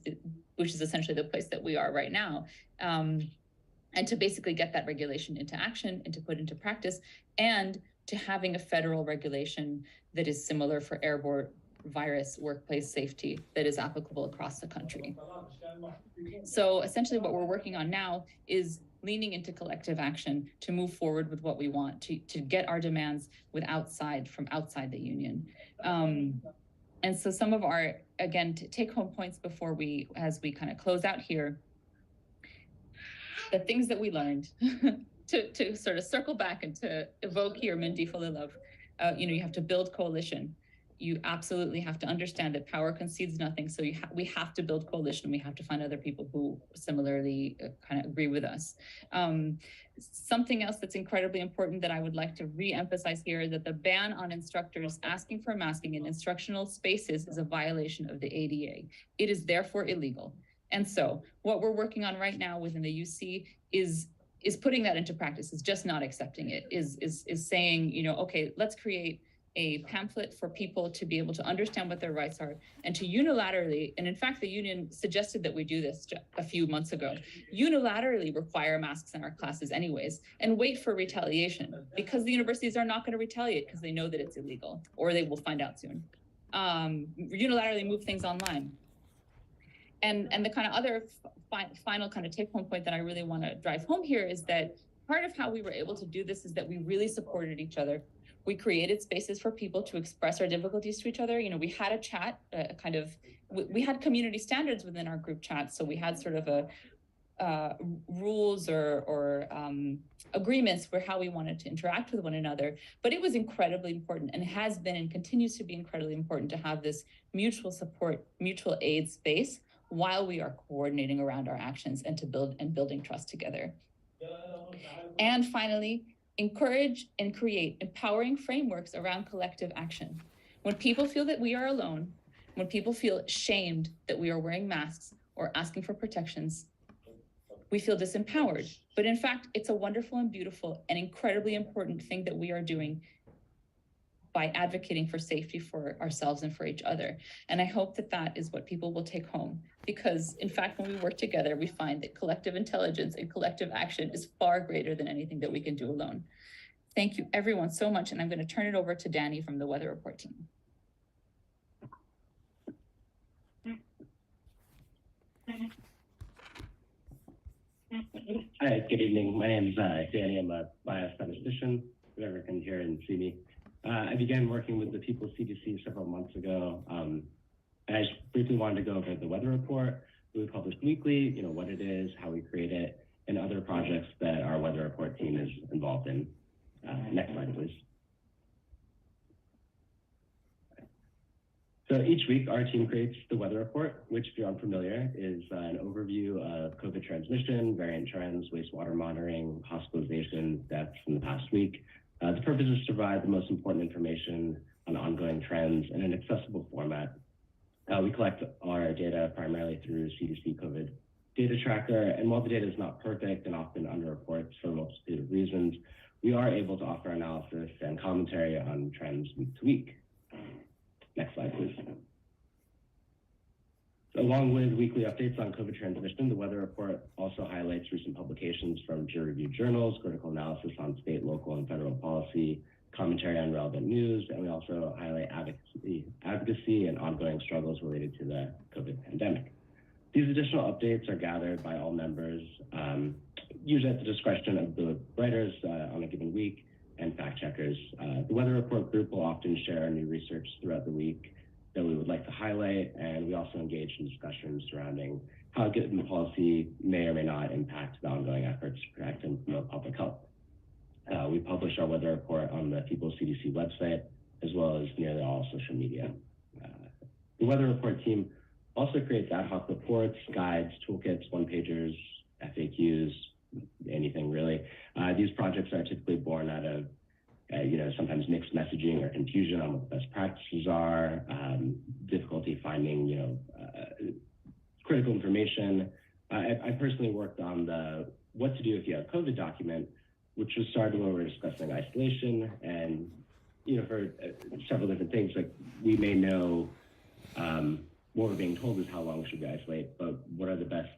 which is essentially the place that we are right now, and to basically get that regulation into action and to put into practice, and to having a federal regulation that is similar for airborne virus workplace safety that is applicable across the country. So essentially what we're working on now is leaning into collective action to move forward with what we want, to get our demands from outside the union. And so some of our, again, take-home points before as we kind of close out here, the things that we learned to sort of circle back and to evoke here Mindy Fulilove. You have to build coalition. You absolutely have to understand that power concedes nothing. So we have to build coalition. We have to find other people who similarly kind of agree with us. Something else that's incredibly important that I would like to re-emphasize here is that the ban on instructors asking for masking in instructional spaces is a violation of the ADA. It is therefore illegal. And so what we're working on right now within the UC is putting that into practice, is just not accepting it, is saying, okay, let's create a pamphlet for people to be able to understand what their rights are and to unilaterally, and in fact, the union suggested that we do this a few months ago, unilaterally require masks in our classes anyways, and wait for retaliation, because the universities are not going to retaliate because they know that it's illegal, or they will find out soon. Unilaterally move things online. And the kind of other final kind of take-home point that I really want to drive home here is that part of how we were able to do this is that we really supported each other. We created spaces for people to express our difficulties to each other. You know, we had a chat, we had community standards within our group chat. So we had sort of a rules or agreements for how we wanted to interact with one another. But it was incredibly important and has been and continues to be incredibly important to have this mutual support, mutual aid space while we are coordinating around our actions and building trust together. And finally, encourage and create empowering frameworks around collective action. When people feel that we are alone, when people feel shamed that we are wearing masks or asking for protections, we feel disempowered. But in fact, it's a wonderful and beautiful and incredibly important thing that we are doing by advocating for safety for ourselves and for each other. And I hope that that is what people will take home, because in fact, when we work together, we find that collective intelligence and collective action is far greater than anything that we can do alone. Thank you everyone so much. And I'm going to turn it over to Danny from the Weather Report team. Hi, good evening. My name is Danny. I'm a biostatistician, whoever can hear and see me. I began working with the People's CDC several months ago. And I just briefly wanted to go over the weather report that we publish weekly, what it is, how we create it, and other projects that our weather report team is involved in. Next slide, please. So each week, our team creates the weather report, which, if you're unfamiliar, is an overview of COVID transmission, variant trends, wastewater monitoring, hospitalizations, deaths in the past week. The purpose is to provide the most important information on ongoing trends in an accessible format. We collect our data primarily through CDC COVID data tracker, and while the data is not perfect and often underreports for a multitude of reasons, we are able to offer analysis and commentary on trends week to week. Next slide, please. Along with weekly updates on COVID transmission, the weather report also highlights recent publications from peer-reviewed journals, critical analysis on state, local, and federal policy, commentary on relevant news, and we also highlight advocacy and ongoing struggles related to the COVID pandemic. These additional updates are gathered by all members, usually at the discretion of the writers on a given week and fact checkers. The weather report group will often share new research throughout the week that we would like to highlight, and we also engage in discussions surrounding how given policy may or may not impact the ongoing efforts to protect and promote public health. We publish our weather report on the People's CDC website, as well as nearly all social media. The weather report team also creates ad hoc reports, guides, toolkits, one-pagers, FAQs, anything really. These projects are typically born out of sometimes mixed messaging or confusion on what the best practices are, difficulty finding, critical information. I personally worked on the what to do if you have COVID document, which was started when we were discussing isolation and, for several different things, like we may know what we're being told is how long should we isolate, but what are the best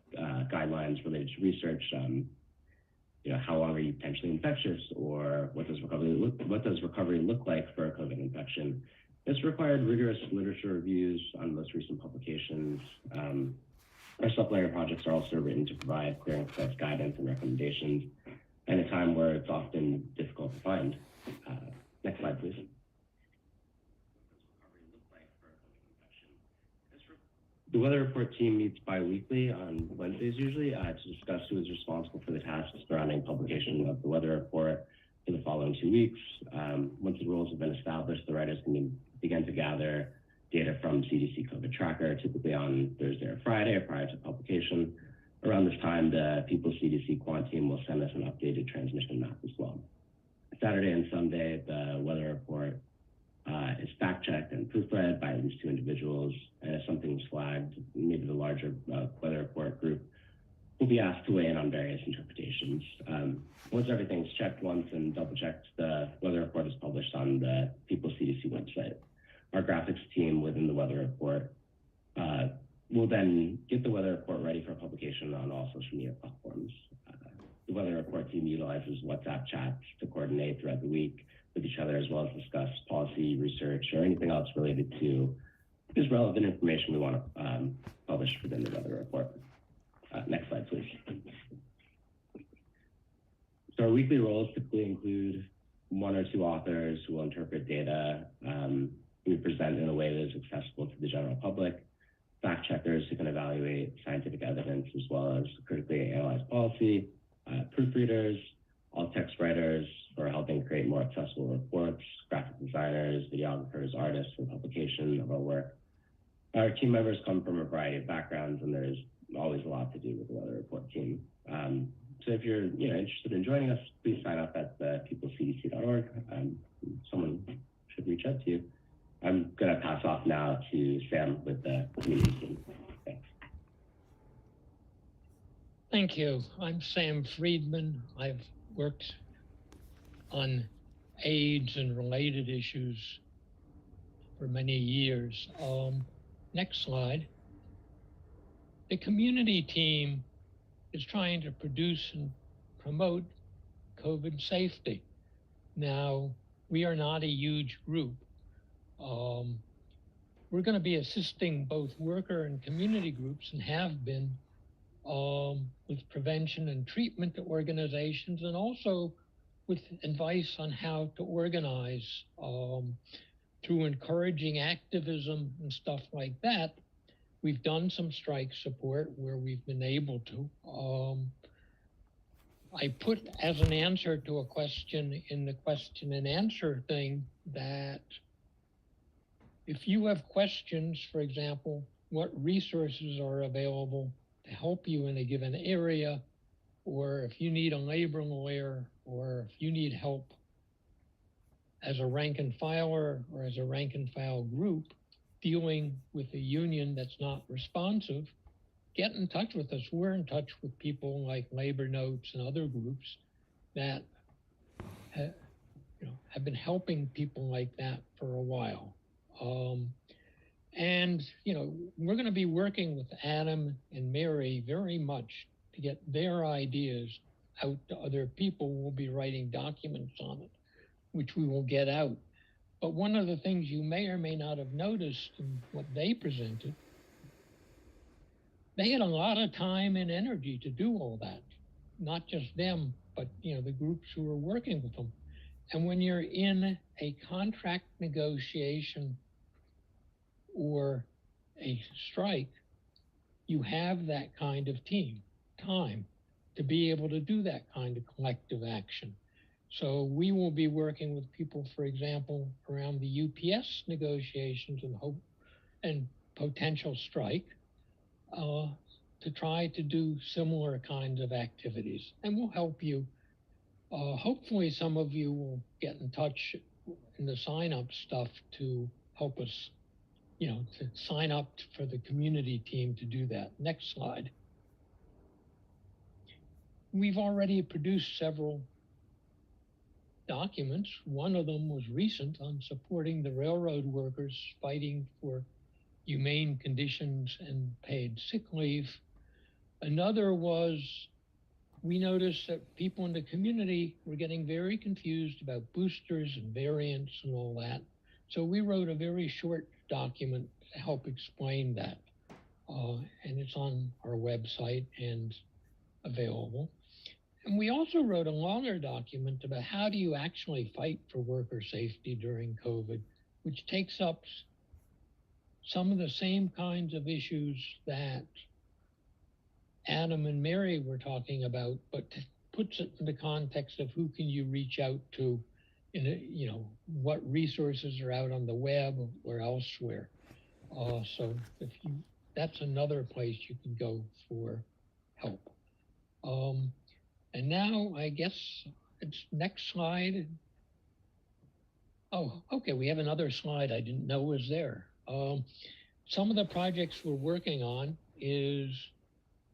guidelines related to research? How long are you potentially infectious, or what does recovery look like for a COVID infection? It's required rigorous literature reviews on most recent publications. Our supplementary projects are also written to provide clear and concise guidance and recommendations at a time where it's often difficult to find. Next slide, please. The weather report team meets bi-weekly on Wednesdays usually to discuss who is responsible for the tasks surrounding publication of the weather report for the following 2 weeks. Once the rules have been established, the writers can begin to gather data from CDC COVID tracker, typically on Thursday or Friday prior to publication. Around this time, the People's CDC quant team will send us an updated transmission map as well. Saturday and Sunday, the weather report is fact-checked and proofread by at least 2 individuals, and if something's flagged, maybe the larger weather report group will be asked to weigh in on various interpretations. Once everything's checked once and double-checked, the weather report is published on the People's CDC website. Our graphics team within the weather report will then get the weather report ready for publication on all social media platforms. The weather report team utilizes WhatsApp chats to coordinate throughout the week with each other, as well as discuss policy, research, or anything else related to is relevant information we want to publish within the weather report. Next slide, please. So our weekly roles typically include 1 or 2 authors who will interpret data we present in a way that is accessible to the general public, fact checkers who can evaluate scientific evidence as well as critically analyze policy, proofreaders, alt text writers who are helping create more accessible reports, graphic designers, videographers, artists for publication of our work. Our team members come from a variety of backgrounds, and there's always a lot to do with the weather report team. So if you're interested in joining us, please sign up at peoplecdc.org. Someone should reach out to you. I'm going to pass off now to Sam with the community team. Thanks. Thank you. I'm Sam Friedman. I've worked on AIDS and related issues for many years. Next slide. The community team is trying to produce and promote COVID safety. Now, we are not a huge group. We're going to be assisting both worker and community groups, and have been, with prevention and treatment organizations, and also with advice on how to organize through encouraging activism and stuff like that. We've done some strike support where we've been able to. I put as an answer to a question in the question and answer thing that if you have questions, for example, what resources are available to help you in a given area, or if you need a labor lawyer, or if you need help as a rank and filer or as a rank and file group dealing with a union that's not responsive, get in touch with us. We're in touch with people like Labor Notes and other groups that have been helping people like that for a while. And we're going to be working with Adam and Mary very much to get their ideas out to other people. We'll be writing documents on it, which we will get out. But one of the things you may or may not have noticed in what they presented, they had a lot of time and energy to do all that. Not just them, but the groups who were working with them. And when you're in a contract negotiation or a strike, you have that kind of time to be able to do that kind of collective action. So we will be working with people, for example, around the UPS negotiations and potential strike to try to do similar kinds of activities. And we'll help you. Hopefully some of you will get in touch in the sign-up stuff to help us, to sign up for the community team to do that. Next slide. We've already produced several documents. One of them was recent on supporting the railroad workers fighting for humane conditions and paid sick leave. Another was, we noticed that people in the community were getting very confused about boosters and variants and all that. So we wrote a very short document to help explain that. And it's on our website and available. And we also wrote a longer document about how do you actually fight for worker safety during COVID, which takes up some of the same kinds of issues that Adam and Mary were talking about, but puts it in the context of who can you reach out to, what resources are out on the web or elsewhere. So that's another place you can go for help. And now I guess it's next slide. Oh, okay, we have another slide I didn't know was there. Some of the projects we're working on is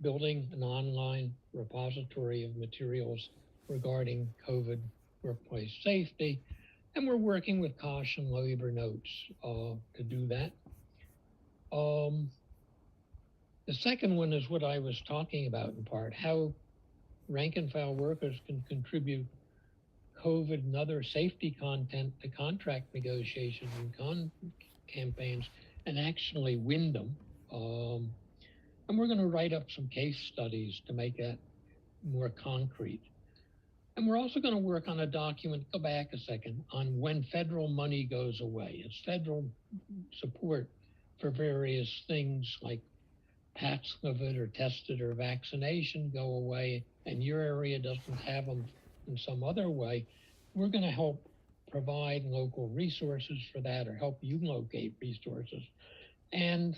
building an online repository of materials regarding COVID workplace safety. And we're working with Kosh and Labor Notes to do that. The second one is what I was talking about in part, how rank and file workers can contribute COVID and other safety content to contract negotiations and campaigns. and actually win them. And we're going to write up some case studies to make that more concrete. And we're also going to work on a document, go back a second, on when federal money goes away. It's federal support for various things like Paxlovid or tested or vaccination go away, and your area doesn't have them in some other way. We're going to help provide local resources for that, or help you locate resources, and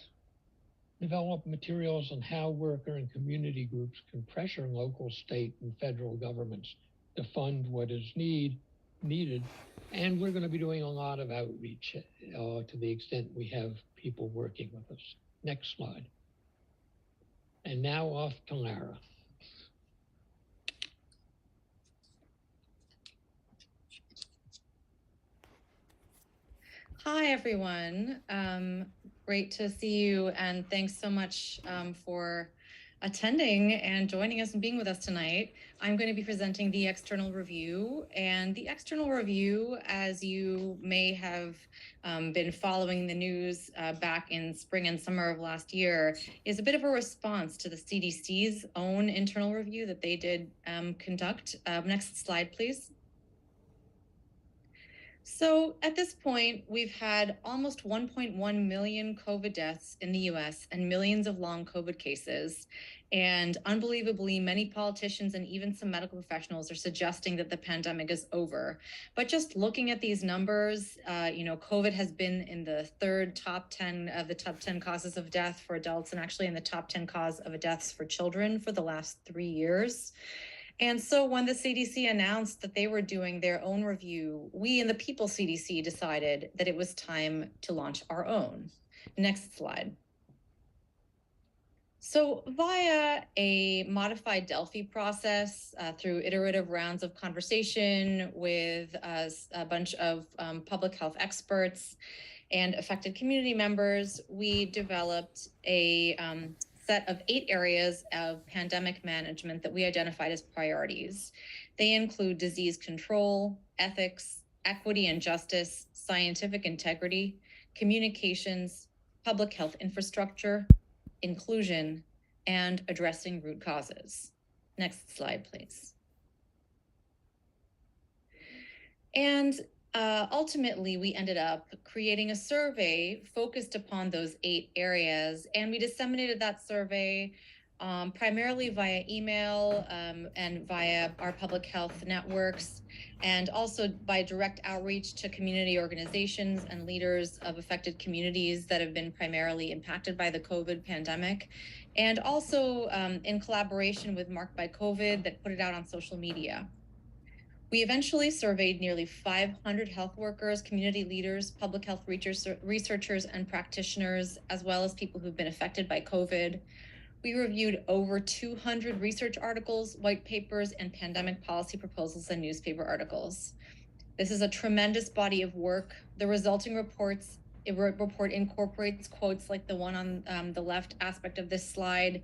develop materials on how worker and community groups can pressure local, state, and federal governments to fund what is needed. And we're going to be doing a lot of outreach to the extent we have people working with us. Next slide. And now off to Lara. Hi, everyone. Great to see you, and thanks so much for attending and joining us and being with us tonight. I'm going to be presenting the external review, and the external review, as you may have been following the news back in spring and summer of last year, is a bit of a response to the CDC's own internal review that they did conduct. Next slide, please. So at this point, we've had almost 1.1 million COVID deaths in the US and millions of long COVID cases. And unbelievably, many politicians and even some medical professionals are suggesting that the pandemic is over. But just looking at these numbers, COVID has been in the top 10 causes of death for adults, and actually in the top 10 cause of deaths for children for the last 3 years. And so when the CDC announced that they were doing their own review, we in the People CDC decided that it was time to launch our own. Next slide. So via a modified Delphi process, through iterative rounds of conversation with a bunch of public health experts and affected community members, we developed a set of 8 areas of pandemic management that we identified as priorities. They include disease control, ethics, equity and justice, scientific integrity, communications, public health infrastructure, inclusion, and addressing root causes. Next slide, please. And ultimately, we ended up creating a survey focused upon those 8 areas, and we disseminated that survey primarily via email and via our public health networks, and also by direct outreach to community organizations and leaders of affected communities that have been primarily impacted by the COVID pandemic, and also in collaboration with Marked by COVID that put it out on social media. We eventually surveyed nearly 500 health workers, community leaders, public health researchers, and practitioners, as well as people who've been affected by COVID. We reviewed over 200 research articles, white papers, and pandemic policy proposals and newspaper articles. This is a tremendous body of work. The resulting report incorporates quotes like the one on the left aspect of this slide,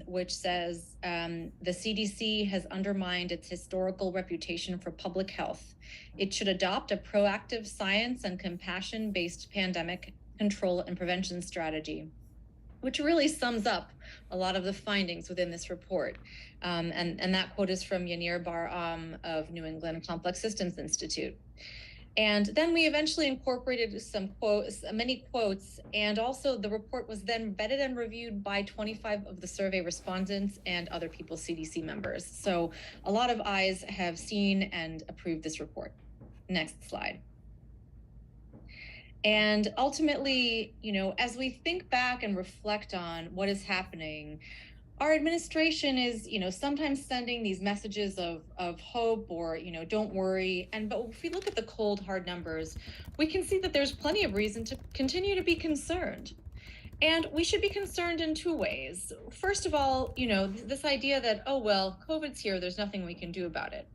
which says, the CDC has undermined its historical reputation for public health. It should adopt a proactive science and compassion-based pandemic control and prevention strategy, which really sums up a lot of the findings within this report. And that quote is from Yanir Bar-Am of New England Complex Systems Institute. And then we eventually incorporated many quotes, and also the report was then vetted and reviewed by 25 of the survey respondents and other People CDC members. So a lot of eyes have seen and approved this report. Next slide. And ultimately, as we think back and reflect on what is happening, our administration is, sometimes sending these messages of hope or, don't worry. But if we look at the cold, hard numbers, we can see that there's plenty of reason to continue to be concerned. And we should be concerned in 2 ways. First of all, this idea that, oh, well, COVID's here, there's nothing we can do about it,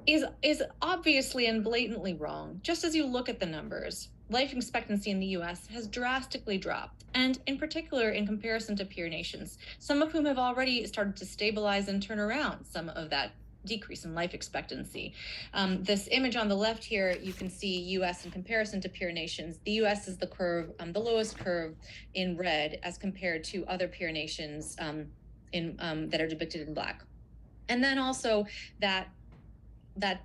is obviously and blatantly wrong. Just as you look at the numbers, life expectancy in the US has drastically dropped, and in particular in comparison to peer nations, some of whom have already started to stabilize and turn around some of that decrease in life expectancy. This image on the left here, you can see US in comparison to peer nations. The US is the curve, the lowest curve in red as compared to other peer nations that are depicted in black. And then also that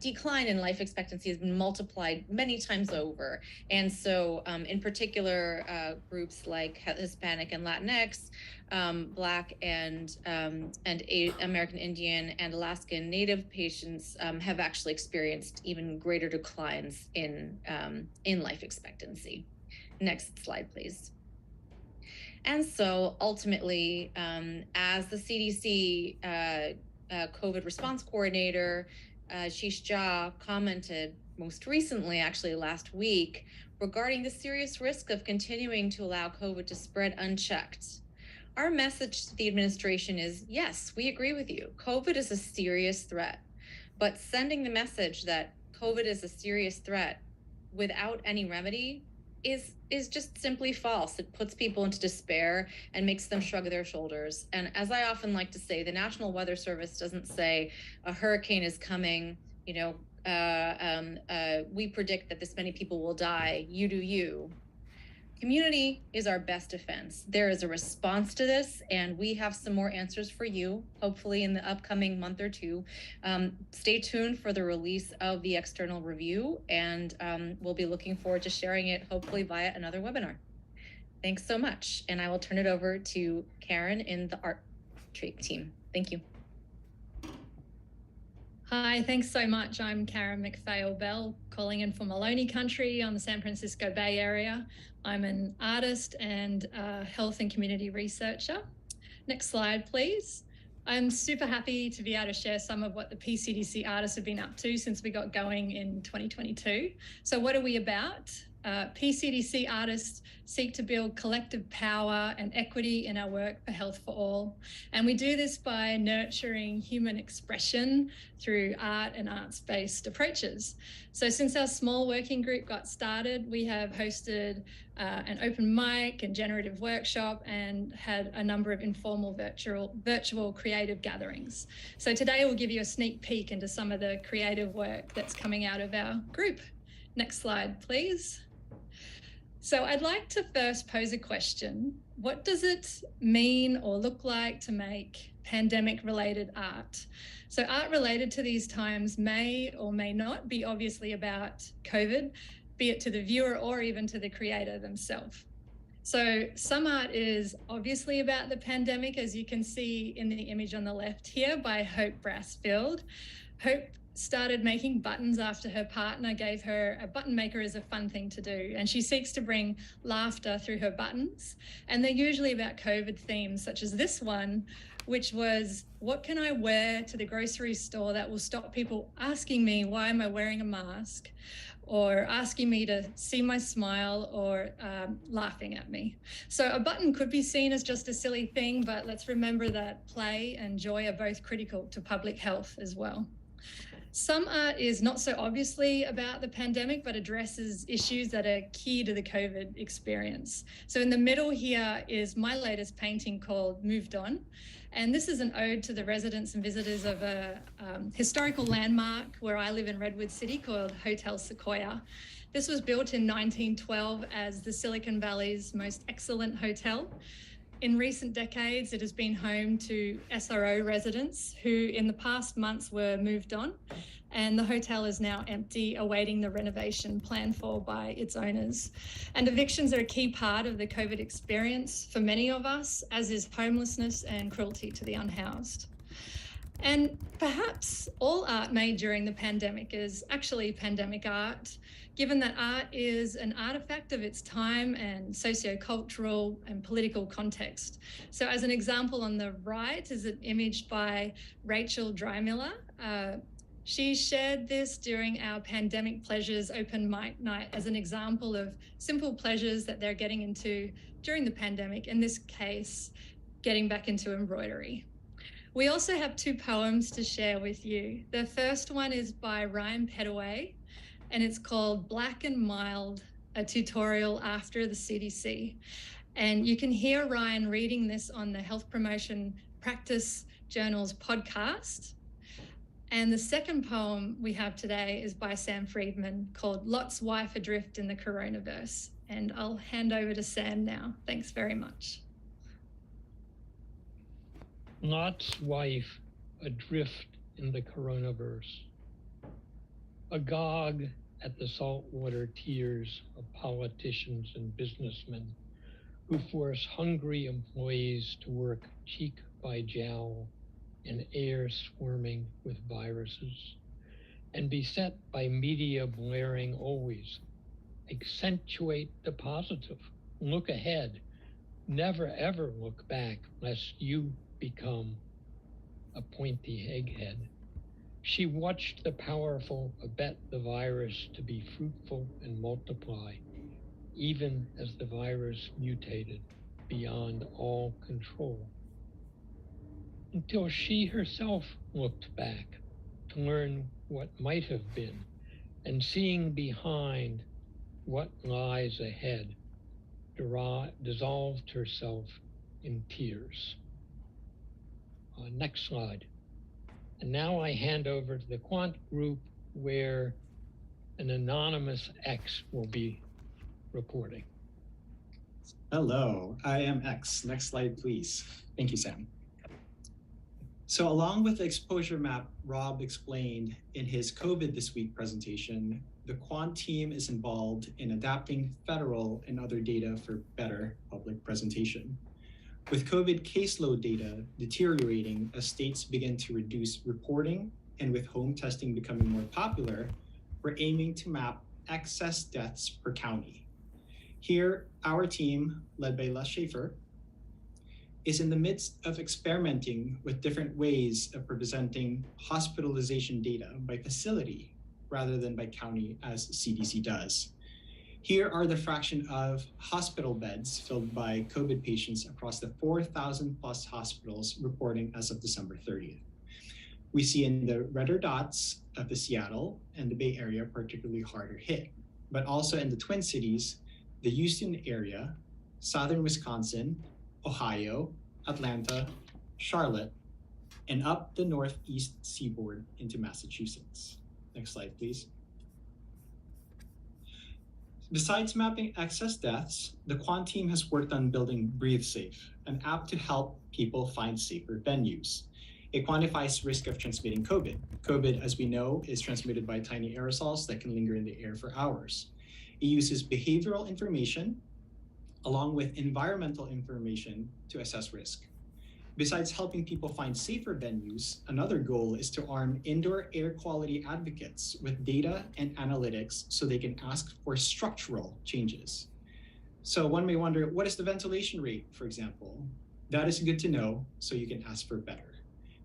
decline in life expectancy has been multiplied many times over. And so in particular, groups like Hispanic and Latinx, Black and American Indian and Alaskan Native patients have actually experienced even greater declines in life expectancy. Next slide, please. And so ultimately, as the CDC COVID response coordinator, Ashish Jha commented most recently, actually last week, regarding the serious risk of continuing to allow COVID to spread unchecked. Our message to the administration is, yes, we agree with you. COVID is a serious threat, but sending the message that COVID is a serious threat without any remedy is just simply false. It puts people into despair and makes them shrug their shoulders. And as I often like to say, the National Weather Service doesn't say a hurricane is coming, we predict that this many people will die, you do you. Community is our best defense. There is a response to this, and we have some more answers for you, hopefully in the upcoming month or two. Stay tuned for the release of the external review, and we'll be looking forward to sharing it, hopefully via another webinar. Thanks so much, and I will turn it over to Karen in the art team. Thank you. Hi, thanks so much. I'm Karen McPhail-Bell, calling in from Maloney Country on the San Francisco Bay Area. I'm an artist and a health and community researcher. Next slide, please. I'm super happy to be able to share some of what the PCDC artists have been up to since we got going in 2022. So what are we about? PCDC artists seek to build collective power and equity in our work for health for all. And we do this by nurturing human expression through art and arts-based approaches. So since our small working group got started, we have hosted an open mic and generative workshop and had a number of informal virtual creative gatherings. So today we'll give you a sneak peek into some of the creative work that's coming out of our group. Next slide, please. So I'd like to first pose a question. What does it mean or look like to make pandemic-related art? So art related to these times may or may not be obviously about COVID, be it to the viewer or even to the creator themselves. So some art is obviously about the pandemic, as you can see in the image on the left here by Hope Brassfield. Hope started making buttons after her partner gave her a button maker as a fun thing to do. And she seeks to bring laughter through her buttons. And they're usually about COVID themes, such as this one, which was, what can I wear to the grocery store that will stop people asking me, why am I wearing a mask? Or asking me to see my smile, or laughing at me. So a button could be seen as just a silly thing, but let's remember that play and joy are both critical to public health as well. Some art is not so obviously about the pandemic, but addresses issues that are key to the COVID experience. So in the middle here is my latest painting called Moved On. And this is an ode to the residents and visitors of a historical landmark where I live in Redwood City called Hotel Sequoia. This was built in 1912 as the Silicon Valley's most excellent hotel. In recent decades, it has been home to SRO residents who in the past months were moved on, and the hotel is now empty, awaiting the renovation planned for by its owners. And evictions are a key part of the COVID experience for many of us, as is homelessness and cruelty to the unhoused. And perhaps all art made during the pandemic is actually pandemic art, given that art is an artifact of its time and sociocultural and political context. So as an example on the right is an image by Rachel Drymiller. She shared this during our Pandemic Pleasures open mic night as an example of simple pleasures that they're getting into during the pandemic, in this case, getting back into embroidery. We also have two poems to share with you. The first one is by Ryan Pettaway, and it's called Black and Mild, a tutorial after the CDC. And you can hear Ryan reading this on the Health Promotion Practice Journal's podcast. And the second poem we have today is by Sam Friedman called Lot's Wife Adrift in the Coronaverse. And I'll hand over to Sam now. Thanks very much. Lot's wife adrift in the coronaverse, agog at the saltwater tears of politicians and businessmen who force hungry employees to work cheek by jowl in air swarming with viruses, and beset by media blaring always, accentuate the positive, look ahead, never ever look back lest you become a pointy egghead. She watched the powerful abet the virus to be fruitful and multiply, even as the virus mutated beyond all control, until she herself looked back to learn what might have been, and seeing behind what lies ahead, dissolved herself in tears. Next slide. And now I hand over to the quant group where an anonymous X will be reporting. Hello, I am X. Next slide, please. Thank you, Sam. So along with the exposure map Rob explained in his COVID This Week presentation, the quant team is involved in adapting federal and other data for better public presentation. With COVID caseload data deteriorating as states begin to reduce reporting and with home testing becoming more popular, we're aiming to map excess deaths per county. Here, our team, led by Les Schaefer, is in the midst of experimenting with different ways of presenting hospitalization data by facility rather than by county as CDC does. Here are the fraction of hospital beds filled by COVID patients across the 4,000 plus hospitals reporting as of December 30th. We see in the redder dots of the Seattle and the Bay Area particularly harder hit, but also in the Twin Cities, the Houston area, Southern Wisconsin, Ohio, Atlanta, Charlotte, and up the northeast seaboard into Massachusetts. Next slide, please. Besides mapping excess deaths, the quant team has worked on building Breathe Safe, an app to help people find safer venues. It quantifies risk of transmitting COVID. COVID, as we know, is transmitted by tiny aerosols that can linger in the air for hours. It uses behavioral information along with environmental information to assess risk. Besides helping people find safer venues, another goal is to arm indoor air quality advocates with data and analytics so they can ask for structural changes. So one may wonder, what is the ventilation rate, for example? That is good to know so you can ask for better.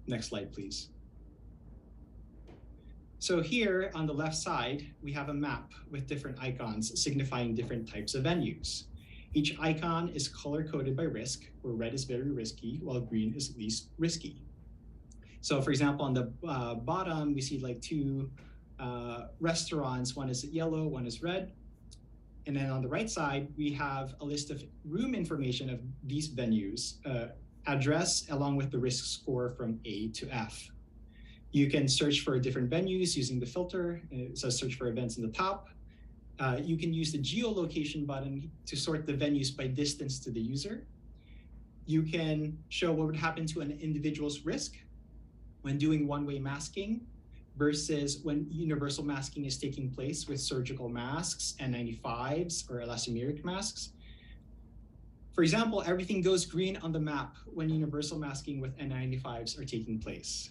Next slide, please. So here on the left side, we have a map with different icons signifying different types of venues. Each icon is color-coded by risk, where red is very risky, while green is least risky. So for example, on the bottom, we see like two restaurants. One is yellow, one is red. And then on the right side, we have a list of room information of these venues, address along with the risk score from A to F. You can search for different venues using the filter. It says search for events in the top. You can use the geolocation button to sort the venues by distance to the user. You can show what would happen to an individual's risk when doing one-way masking versus when universal masking is taking place with surgical masks, N95s, or elastomeric masks. For example, everything goes green on the map when universal masking with N95s are taking place.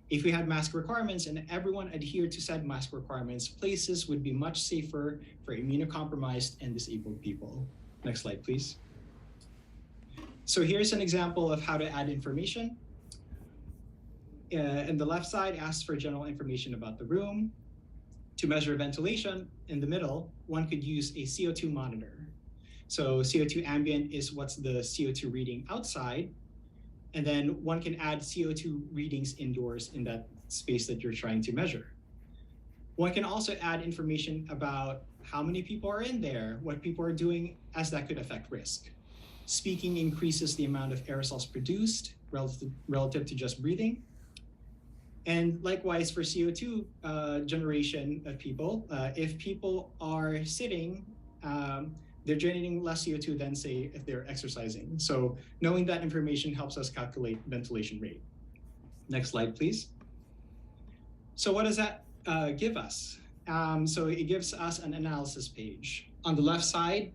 If we had mask requirements and everyone adhered to said mask requirements, places would be much safer for immunocompromised and disabled people. Next slide, please. So here's an example of how to add information. And the left side asks for general information about the room. To measure ventilation, in the middle, one could use a CO2 monitor. So CO2 ambient is what's the CO2 reading outside. And then one can add CO2 readings indoors in that space that you're trying to measure. One can also add information about how many people are in there, what people are doing, as that could affect risk. Speaking increases the amount of aerosols produced relative to just breathing. And likewise for CO2 generation of people, if people are sitting, they're generating less CO2 than say if they're exercising. So knowing that information helps us calculate ventilation rate. Next slide, please. So what does that give us? So it gives us an analysis page. On the left side,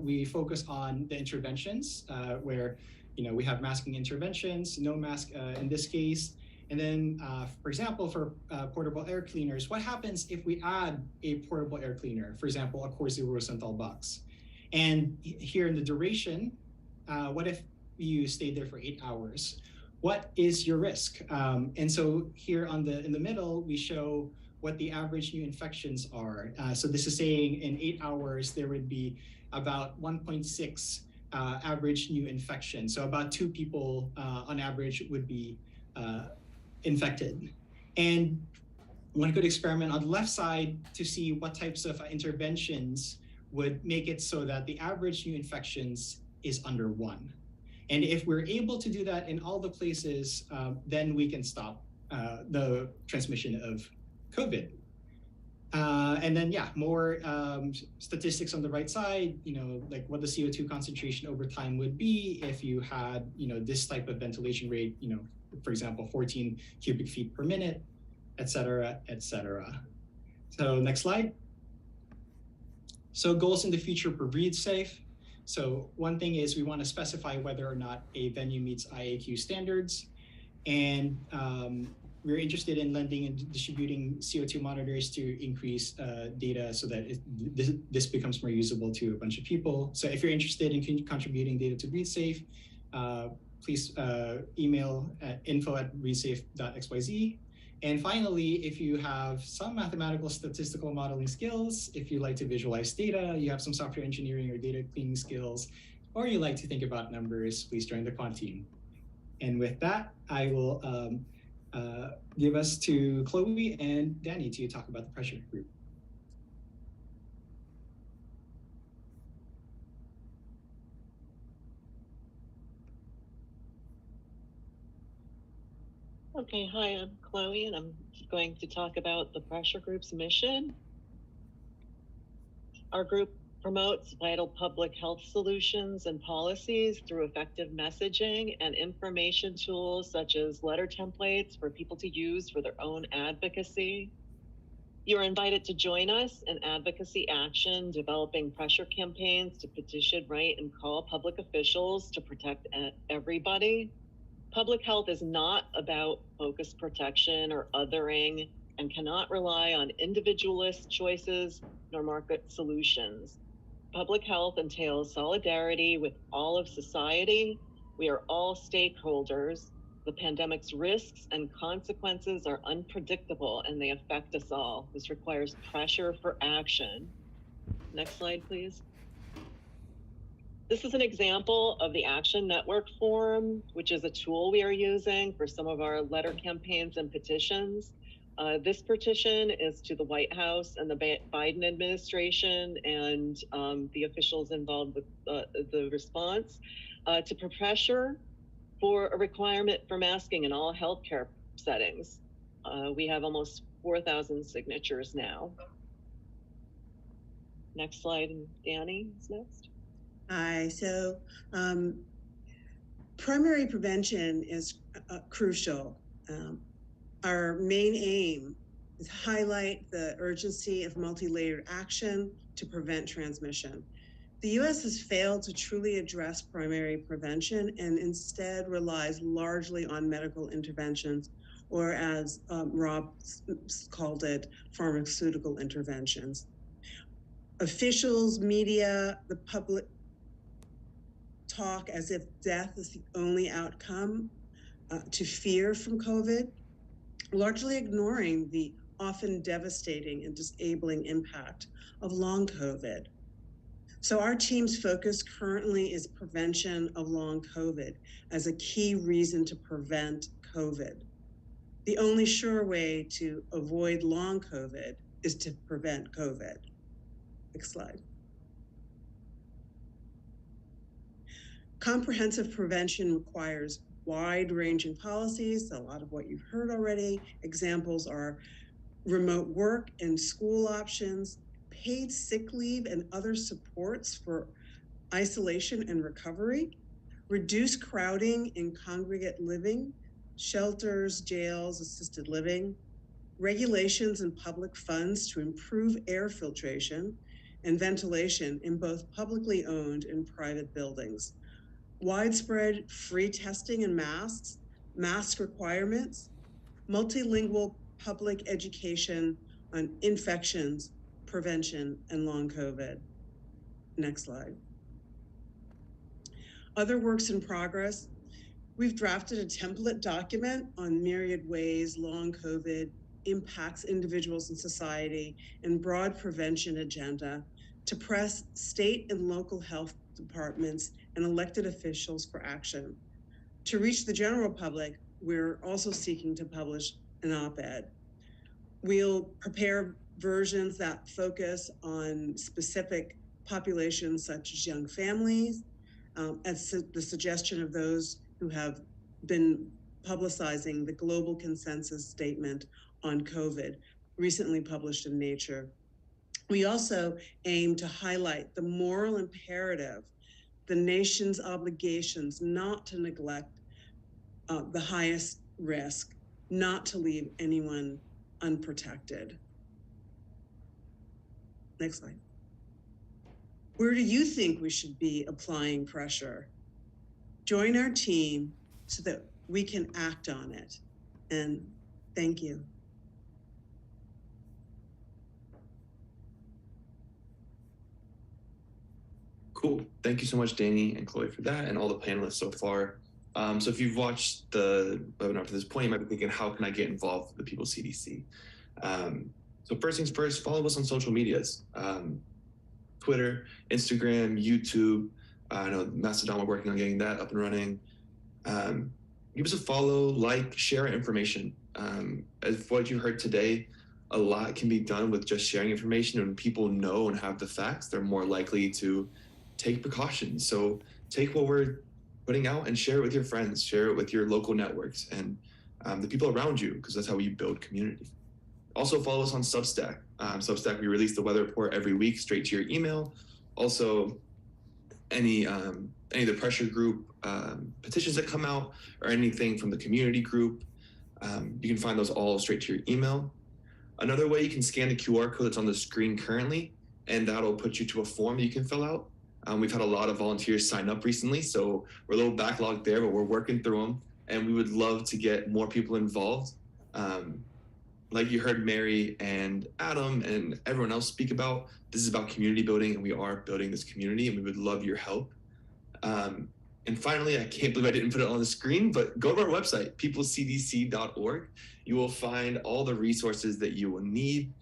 we focus on the interventions where we have masking interventions, no mask in this case. And then, for example, for portable air cleaners, what happens if we add a portable air cleaner, for example, a Corsi Rosenthal box? And here in the duration, what if you stayed there for 8 hours? What is your risk? And so here in the middle, we show what the average new infections are. So this is saying in 8 hours, there would be about 1.6 average new infections. So about 2 people on average would be infected. And one could experiment on the left side to see what types of interventions would make it so that the average new infections is under 1. And if we're able to do that in all the places, then we can stop the transmission of COVID. And then, more statistics on the right side, like what the CO2 concentration over time would be if you had, this type of ventilation rate, for example, 14 cubic feet per minute, et cetera, et cetera. So next slide. So goals in the future for Breathe Safe. So one thing is we want to specify whether or not a venue meets IAQ standards. And we're interested in lending and distributing CO2 monitors to increase data so that this becomes more usable to a bunch of people. So if you're interested in contributing data to Breathe Safe, please email at info@breathesafe.xyz. And finally, if you have some mathematical statistical modeling skills, if you like to visualize data, you have some software engineering or data cleaning skills, or you like to think about numbers, please join the quant team. And with that, I will give us to Chloe and Danny to talk about the pressure group. Okay, hi, I'm Chloe, and I'm going to talk about the pressure group's mission. Our group promotes vital public health solutions and policies through effective messaging and information tools such as letter templates for people to use for their own advocacy. You're invited to join us in advocacy action, developing pressure campaigns to petition, write, and call public officials to protect everybody. Public health is not about focused protection or othering and cannot rely on individualist choices nor market solutions. Public health entails solidarity with all of society. We are all stakeholders. The pandemic's risks and consequences are unpredictable and they affect us all. This requires pressure for action. Next slide, please. This is an example of the Action Network form, which is a tool we are using for some of our letter campaigns and petitions. This petition is to the White House and the Biden administration and the officials involved with the response to put pressure for a requirement for masking in all healthcare settings. We have almost 4,000 signatures now. Next slide, and Danny is next. Hi, so primary prevention is crucial. Our main aim is highlight the urgency of multi-layered action to prevent transmission. The US has failed to truly address primary prevention and instead relies largely on medical interventions, or as Rob called it, pharmaceutical interventions. Officials, media, the public talk as if death is the only outcome to fear from COVID, largely ignoring the often devastating and disabling impact of long COVID. So our team's focus currently is prevention of long COVID as a key reason to prevent COVID. The only sure way to avoid long COVID is to prevent COVID. Next slide. Comprehensive prevention requires wide-ranging policies, a lot of what you've heard already. Examples are remote work and school options, paid sick leave and other supports for isolation and recovery, reduced crowding in congregate living, shelters, jails, assisted living, regulations and public funds to improve air filtration and ventilation in both publicly owned and private buildings, widespread free testing and masks, mask requirements, multilingual public education on infections, prevention, and long COVID. Next slide. Other works in progress. We've drafted a template document on myriad ways long COVID impacts individuals and society and broad prevention agenda to press state and local health departments and elected officials for action. To reach the general public, we're also seeking to publish an op-ed. We'll prepare versions that focus on specific populations such as young families, as the suggestion of those who have been publicizing the global consensus statement on COVID, recently published in Nature. We also aim to highlight the moral imperative, the nation's obligations not to neglect the highest risk, not to leave anyone unprotected. Next slide. Where do you think we should be applying pressure? Join our team so that we can act on it. And thank you. Cool. Thank you so much, Danny and Chloe, for that, and all the panelists so far. So if you've watched the webinar to this point, you might be thinking, how can I get involved with the People's CDC? So first things first, follow us on social medias. Twitter, Instagram, YouTube. I know Mastodon, we're working on getting that up and running. Give us a follow, like, share our information. As what you heard today, a lot can be done with just sharing information. When people know and have the facts, they're more likely to take precautions. So take what we're putting out and share it with your friends, share it with your local networks and the people around you, because that's how you build community. Also follow us on Substack. Substack, we release the weather report every week straight to your email. Also, any of the pressure group petitions that come out or anything from the community group, you can find those all straight to your email. Another way, you can scan the QR code that's on the screen currently, and that'll put you to a form you can fill out. We've had a lot of volunteers sign up recently, so we're a little backlogged there, but we're working through them, and we would love to get more people involved. Like you heard Mary and Adam and everyone else speak about, this is about community building, and we are building this community, and we would love your help. And finally, I can't believe I didn't put it on the screen, but go to our website, peoplecdc.org. You will find all the resources that you will need.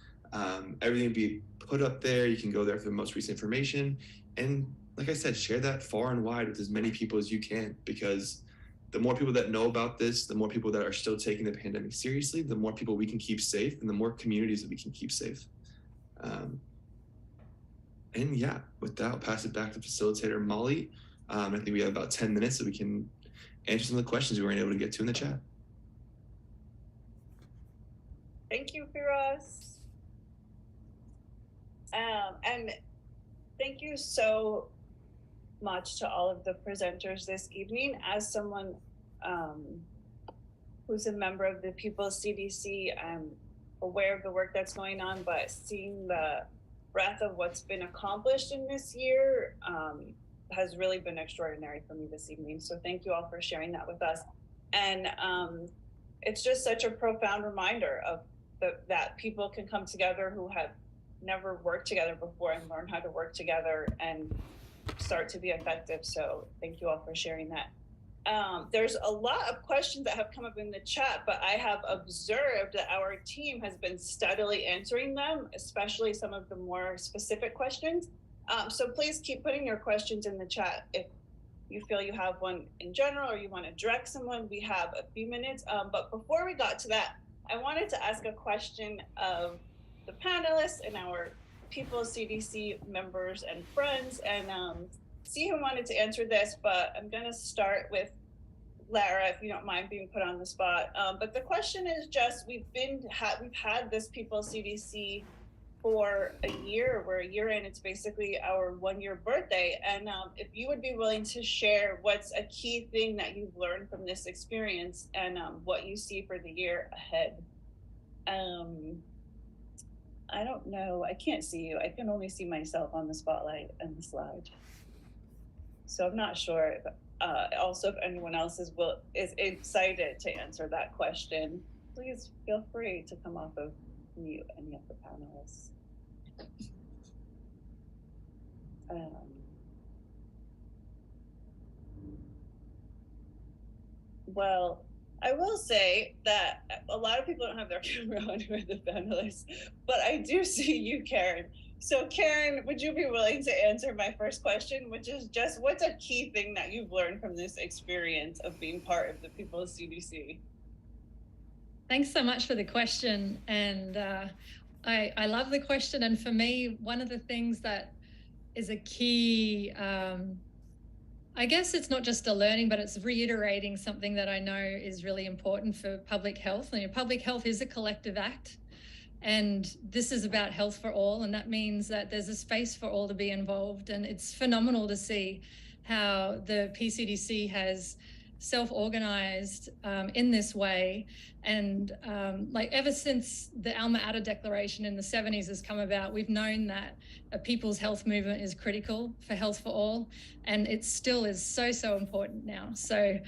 Everything will be put up there. You can go there for the most recent information. And like I said, share that far and wide with as many people as you can, because the more people that know about this, the more people that are still taking the pandemic seriously, the more people we can keep safe and the more communities that we can keep safe. And yeah, with that, I'll pass it back to facilitator Molly. I think we have about 10 minutes so we can answer some of the questions we weren't able to get to in the chat. Thank you, Firas. And thank you so much to all of the presenters this evening. As someone who's a member of the People's CDC, I'm aware of the work that's going on, but seeing the breadth of what's been accomplished in this year has really been extraordinary for me this evening. So thank you all for sharing that with us. And it's just such a profound reminder of that people can come together who have never worked together before and learn how to work together and start to be effective. So thank you all for sharing that. There's a lot of questions that have come up in the chat, but I have observed that our team has been steadily answering them, especially some of the more specific questions. So please keep putting your questions in the chat. If you feel you have one in general or you want to direct someone, we have a few minutes. But before we got to that, I wanted to ask a question of the panelists and our People's CDC members and friends, and see who wanted to answer this, but I'm going to start with Lara, if you don't mind being put on the spot. But the question is just, we've had this People CDC for a year. We're a year in. It's basically our 1-year birthday. And if you would be willing to share what's a key thing that you've learned from this experience and what you see for the year ahead. I don't know. I can't see you. I can only see myself on the spotlight and the slide. So I'm not sure. Also, if anyone else is excited to answer that question, please feel free to come off of mute, any of the panelists. Well, I will say that a lot of people don't have their camera on who are the panelists, but I do see you, Karen. So Karen, would you be willing to answer my first question, which is just what's a key thing that you've learned from this experience of being part of the People's CDC? Thanks so much for the question. And I love the question. And for me, one of the things that is a key, I guess it's not just a learning, but it's reiterating something that I know is really important for public health. And public health is a collective act. And this is about health for all. And that means that there's a space for all to be involved. And it's phenomenal to see how the PCDC has self-organized in this way. And like ever since the Alma-Ata Declaration in the 70s has come about, we've known that a people's health movement is critical for health for all. And it still is so, so important now. So,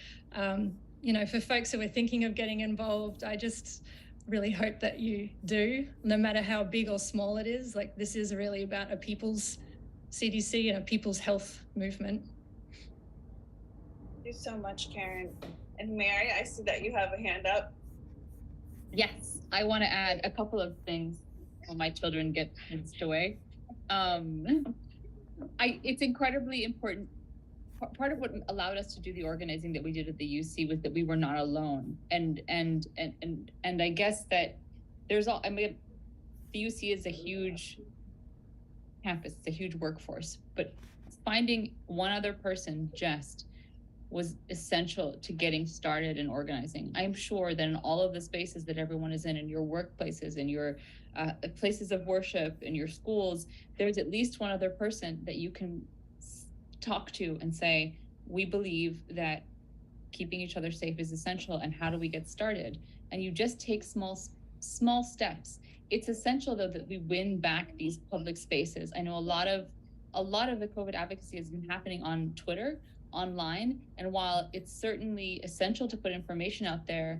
you know, for folks who are thinking of getting involved, I just really hope that you do, no matter how big or small it is. Like, this is really about a people's CDC and a people's health movement. Thank you so much, Karen. And Mary, I see that you have a hand up. Yes, I want to add a couple of things while my children get pinched away. It's incredibly important. Part of what allowed us to do the organizing that we did at the UC was that we were not alone. And I guess that there's all, I mean, the UC is a huge campus, it's a huge workforce, but finding one other person just was essential to getting started in organizing. I'm sure that in all of the spaces that everyone is in your workplaces, in your places of worship, in your schools, there's at least one other person that you can talk to and say, we believe that keeping each other safe is essential, and how do we get started? And you just take small steps. It's essential, though, that we win back these public spaces. I know a lot of the COVID advocacy has been happening on Twitter, online, and while it's certainly essential to put information out there,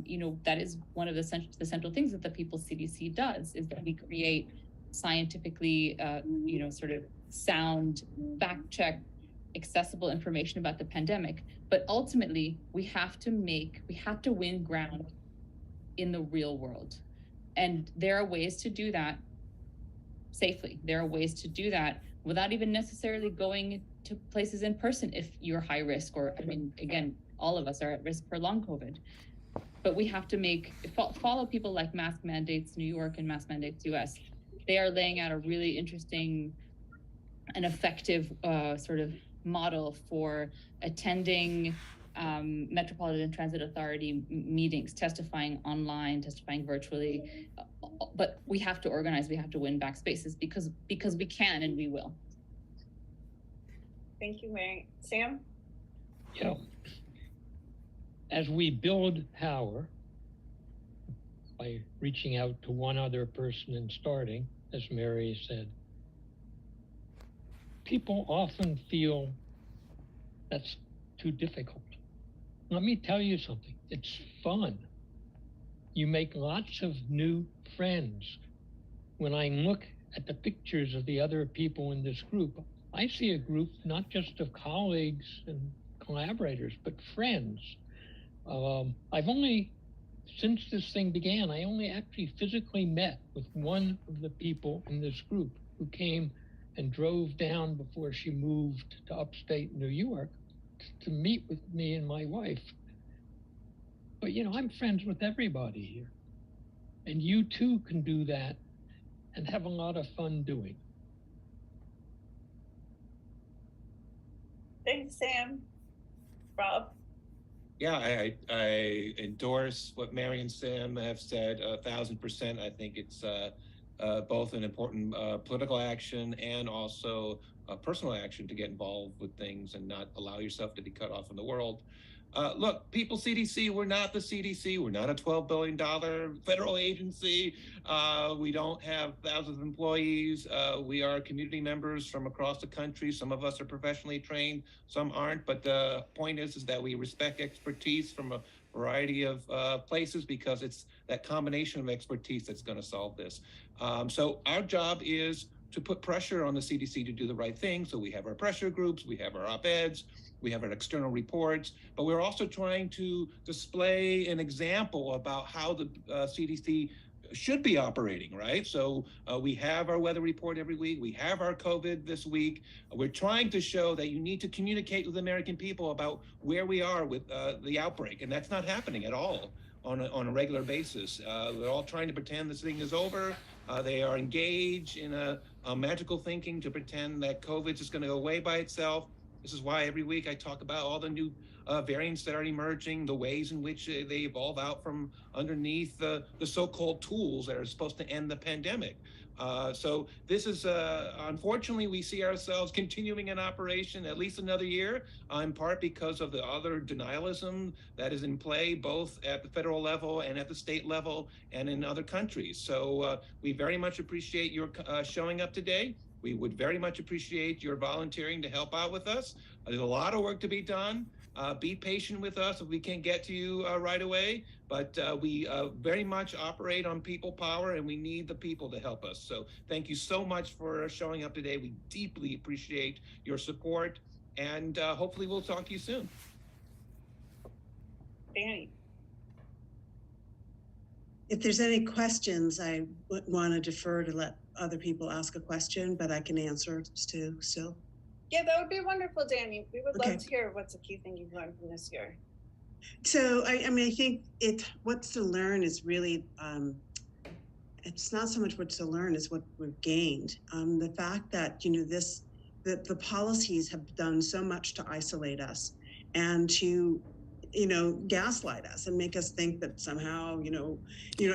you know, that is one of the central things that the People's CDC does, is that we create scientifically, you know, sort of sound, fact-check, accessible information about the pandemic. But ultimately, we have to win ground in the real world. And there are ways to do that safely. There are ways to do that without even necessarily going to places in person if you're high risk, or, I mean, again, all of us are at risk for long COVID. But we have to follow people like Mask Mandates New York and Mask Mandates US. They are laying out a really interesting and effective sort of model for attending Metropolitan Transit Authority meetings, testifying online, testifying virtually. But we have to organize, we have to win back spaces because we can and we will. Thank you, Mary. Sam? Yeah. As we build power by reaching out to one other person and starting, as Mary said, people often feel that's too difficult. Let me tell you something. It's fun. You make lots of new friends. When I look at the pictures of the other people in this group, I see a group not just of colleagues and collaborators, but friends. I've only, since this thing began, I only actually physically met with one of the people in this group who came and drove down before she moved to upstate New York to meet with me and my wife. But, you know, I'm friends with everybody here. And you too can do that and have a lot of fun doing. Thanks, Sam. Rob? Yeah, I endorse what Mary and Sam have said 1,000%. I think it's both an important political action and also personal action to get involved with things and not allow yourself to be cut off from the world. Look, people, CDC, we're not the CDC. We're not a $12 billion federal agency. We don't have thousands of employees. We are community members from across the country. Some of us are professionally trained, some aren't. But the point is that we respect expertise from a variety of places because it's that combination of expertise that's going to solve this. So our job is to put pressure on the CDC to do the right thing. So we have our pressure groups, we have our op-eds, we have our external reports, but we're also trying to display an example about how the CDC should be operating, right? So we have our weather report every week. We have our COVID this week. We're trying to show that you need to communicate with the American people about where we are with the outbreak, and that's not happening at all on a regular basis. They're all trying to pretend this thing is over. They are engaged in a magical thinking to pretend that COVID is just going to go away by itself. This is why every week I talk about all the new variants that are emerging, the ways in which they evolve out from underneath the so-called tools that are supposed to end the pandemic. So this is, unfortunately, we see ourselves continuing in operation at least another year, in part because of the other denialism that is in play, both at the federal level and at the state level and in other countries. So we very much appreciate your showing up today. We would very much appreciate your volunteering to help out with us. There's a lot of work to be done. Be patient with us if we can't get to you right away, but we very much operate on people power and we need the people to help us. So thank you so much for showing up today. We deeply appreciate your support and hopefully we'll talk to you soon. Danny. If there's any questions, I want to defer to let other people ask a question, but I can answer too still. Yeah, that would be wonderful, Danny. We would love to hear what's a key thing you've learned from this year. So, I mean, I think what's to learn is really, it's not so much what's to learn as what we've gained. The fact that, that the policies have done so much to isolate us and to, gaslight us and make us think that somehow,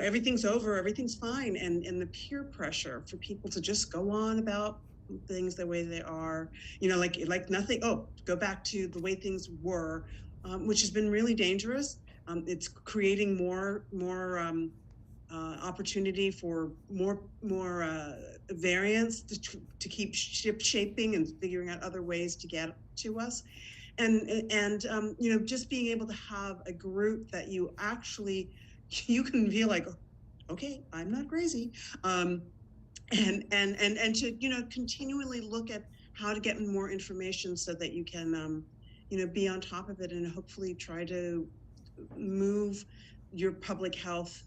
everything's over, everything's fine. And the peer pressure for people to just go on about things the way they are, like nothing, go back to the way things were, which has been really dangerous. It's creating more opportunity for more variants to keep shaping and figuring out other ways to get to us. And just being able to have a group that you can be like, okay, I'm not crazy. And to continually look at how to get more information so that you can be on top of it and hopefully try to move your public health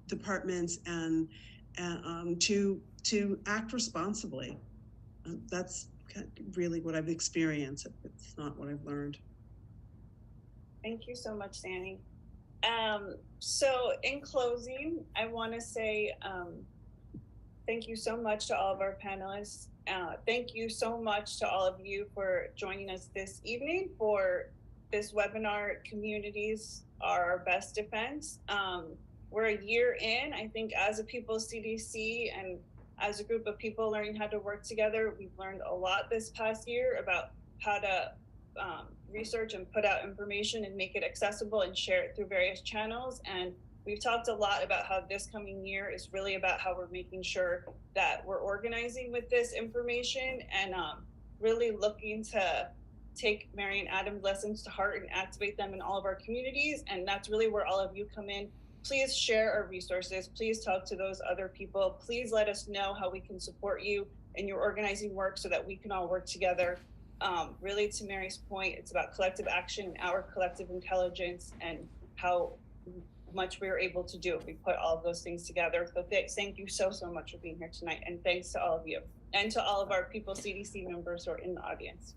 departments and to act responsibly. That's really what I've experienced. It's not what I've learned. Thank you so much, Danny. So in closing, I want to say thank you so much to all of our panelists. Thank you so much to all of you for joining us this evening for this webinar, Communities Are Our Best Defense. We're a year in, I think, as a People's CDC and as a group of people learning how to work together. We've learned a lot this past year about how to research and put out information and make it accessible and share it through various channels. And we've talked a lot about how this coming year is really about how we're making sure that we're organizing with this information and really looking to take Mary and Adam's lessons to heart and activate them in all of our communities. And that's really where all of you come in. Please share our resources. Please talk to those other people. Please let us know how we can support you in your organizing work so that we can all work together. Really, to Mary's point, it's about collective action and our collective intelligence and how much we are able to do if we put all of those things together. So thank you so much for being here tonight. And thanks to all of you and to all of our People CDC members who are in the audience.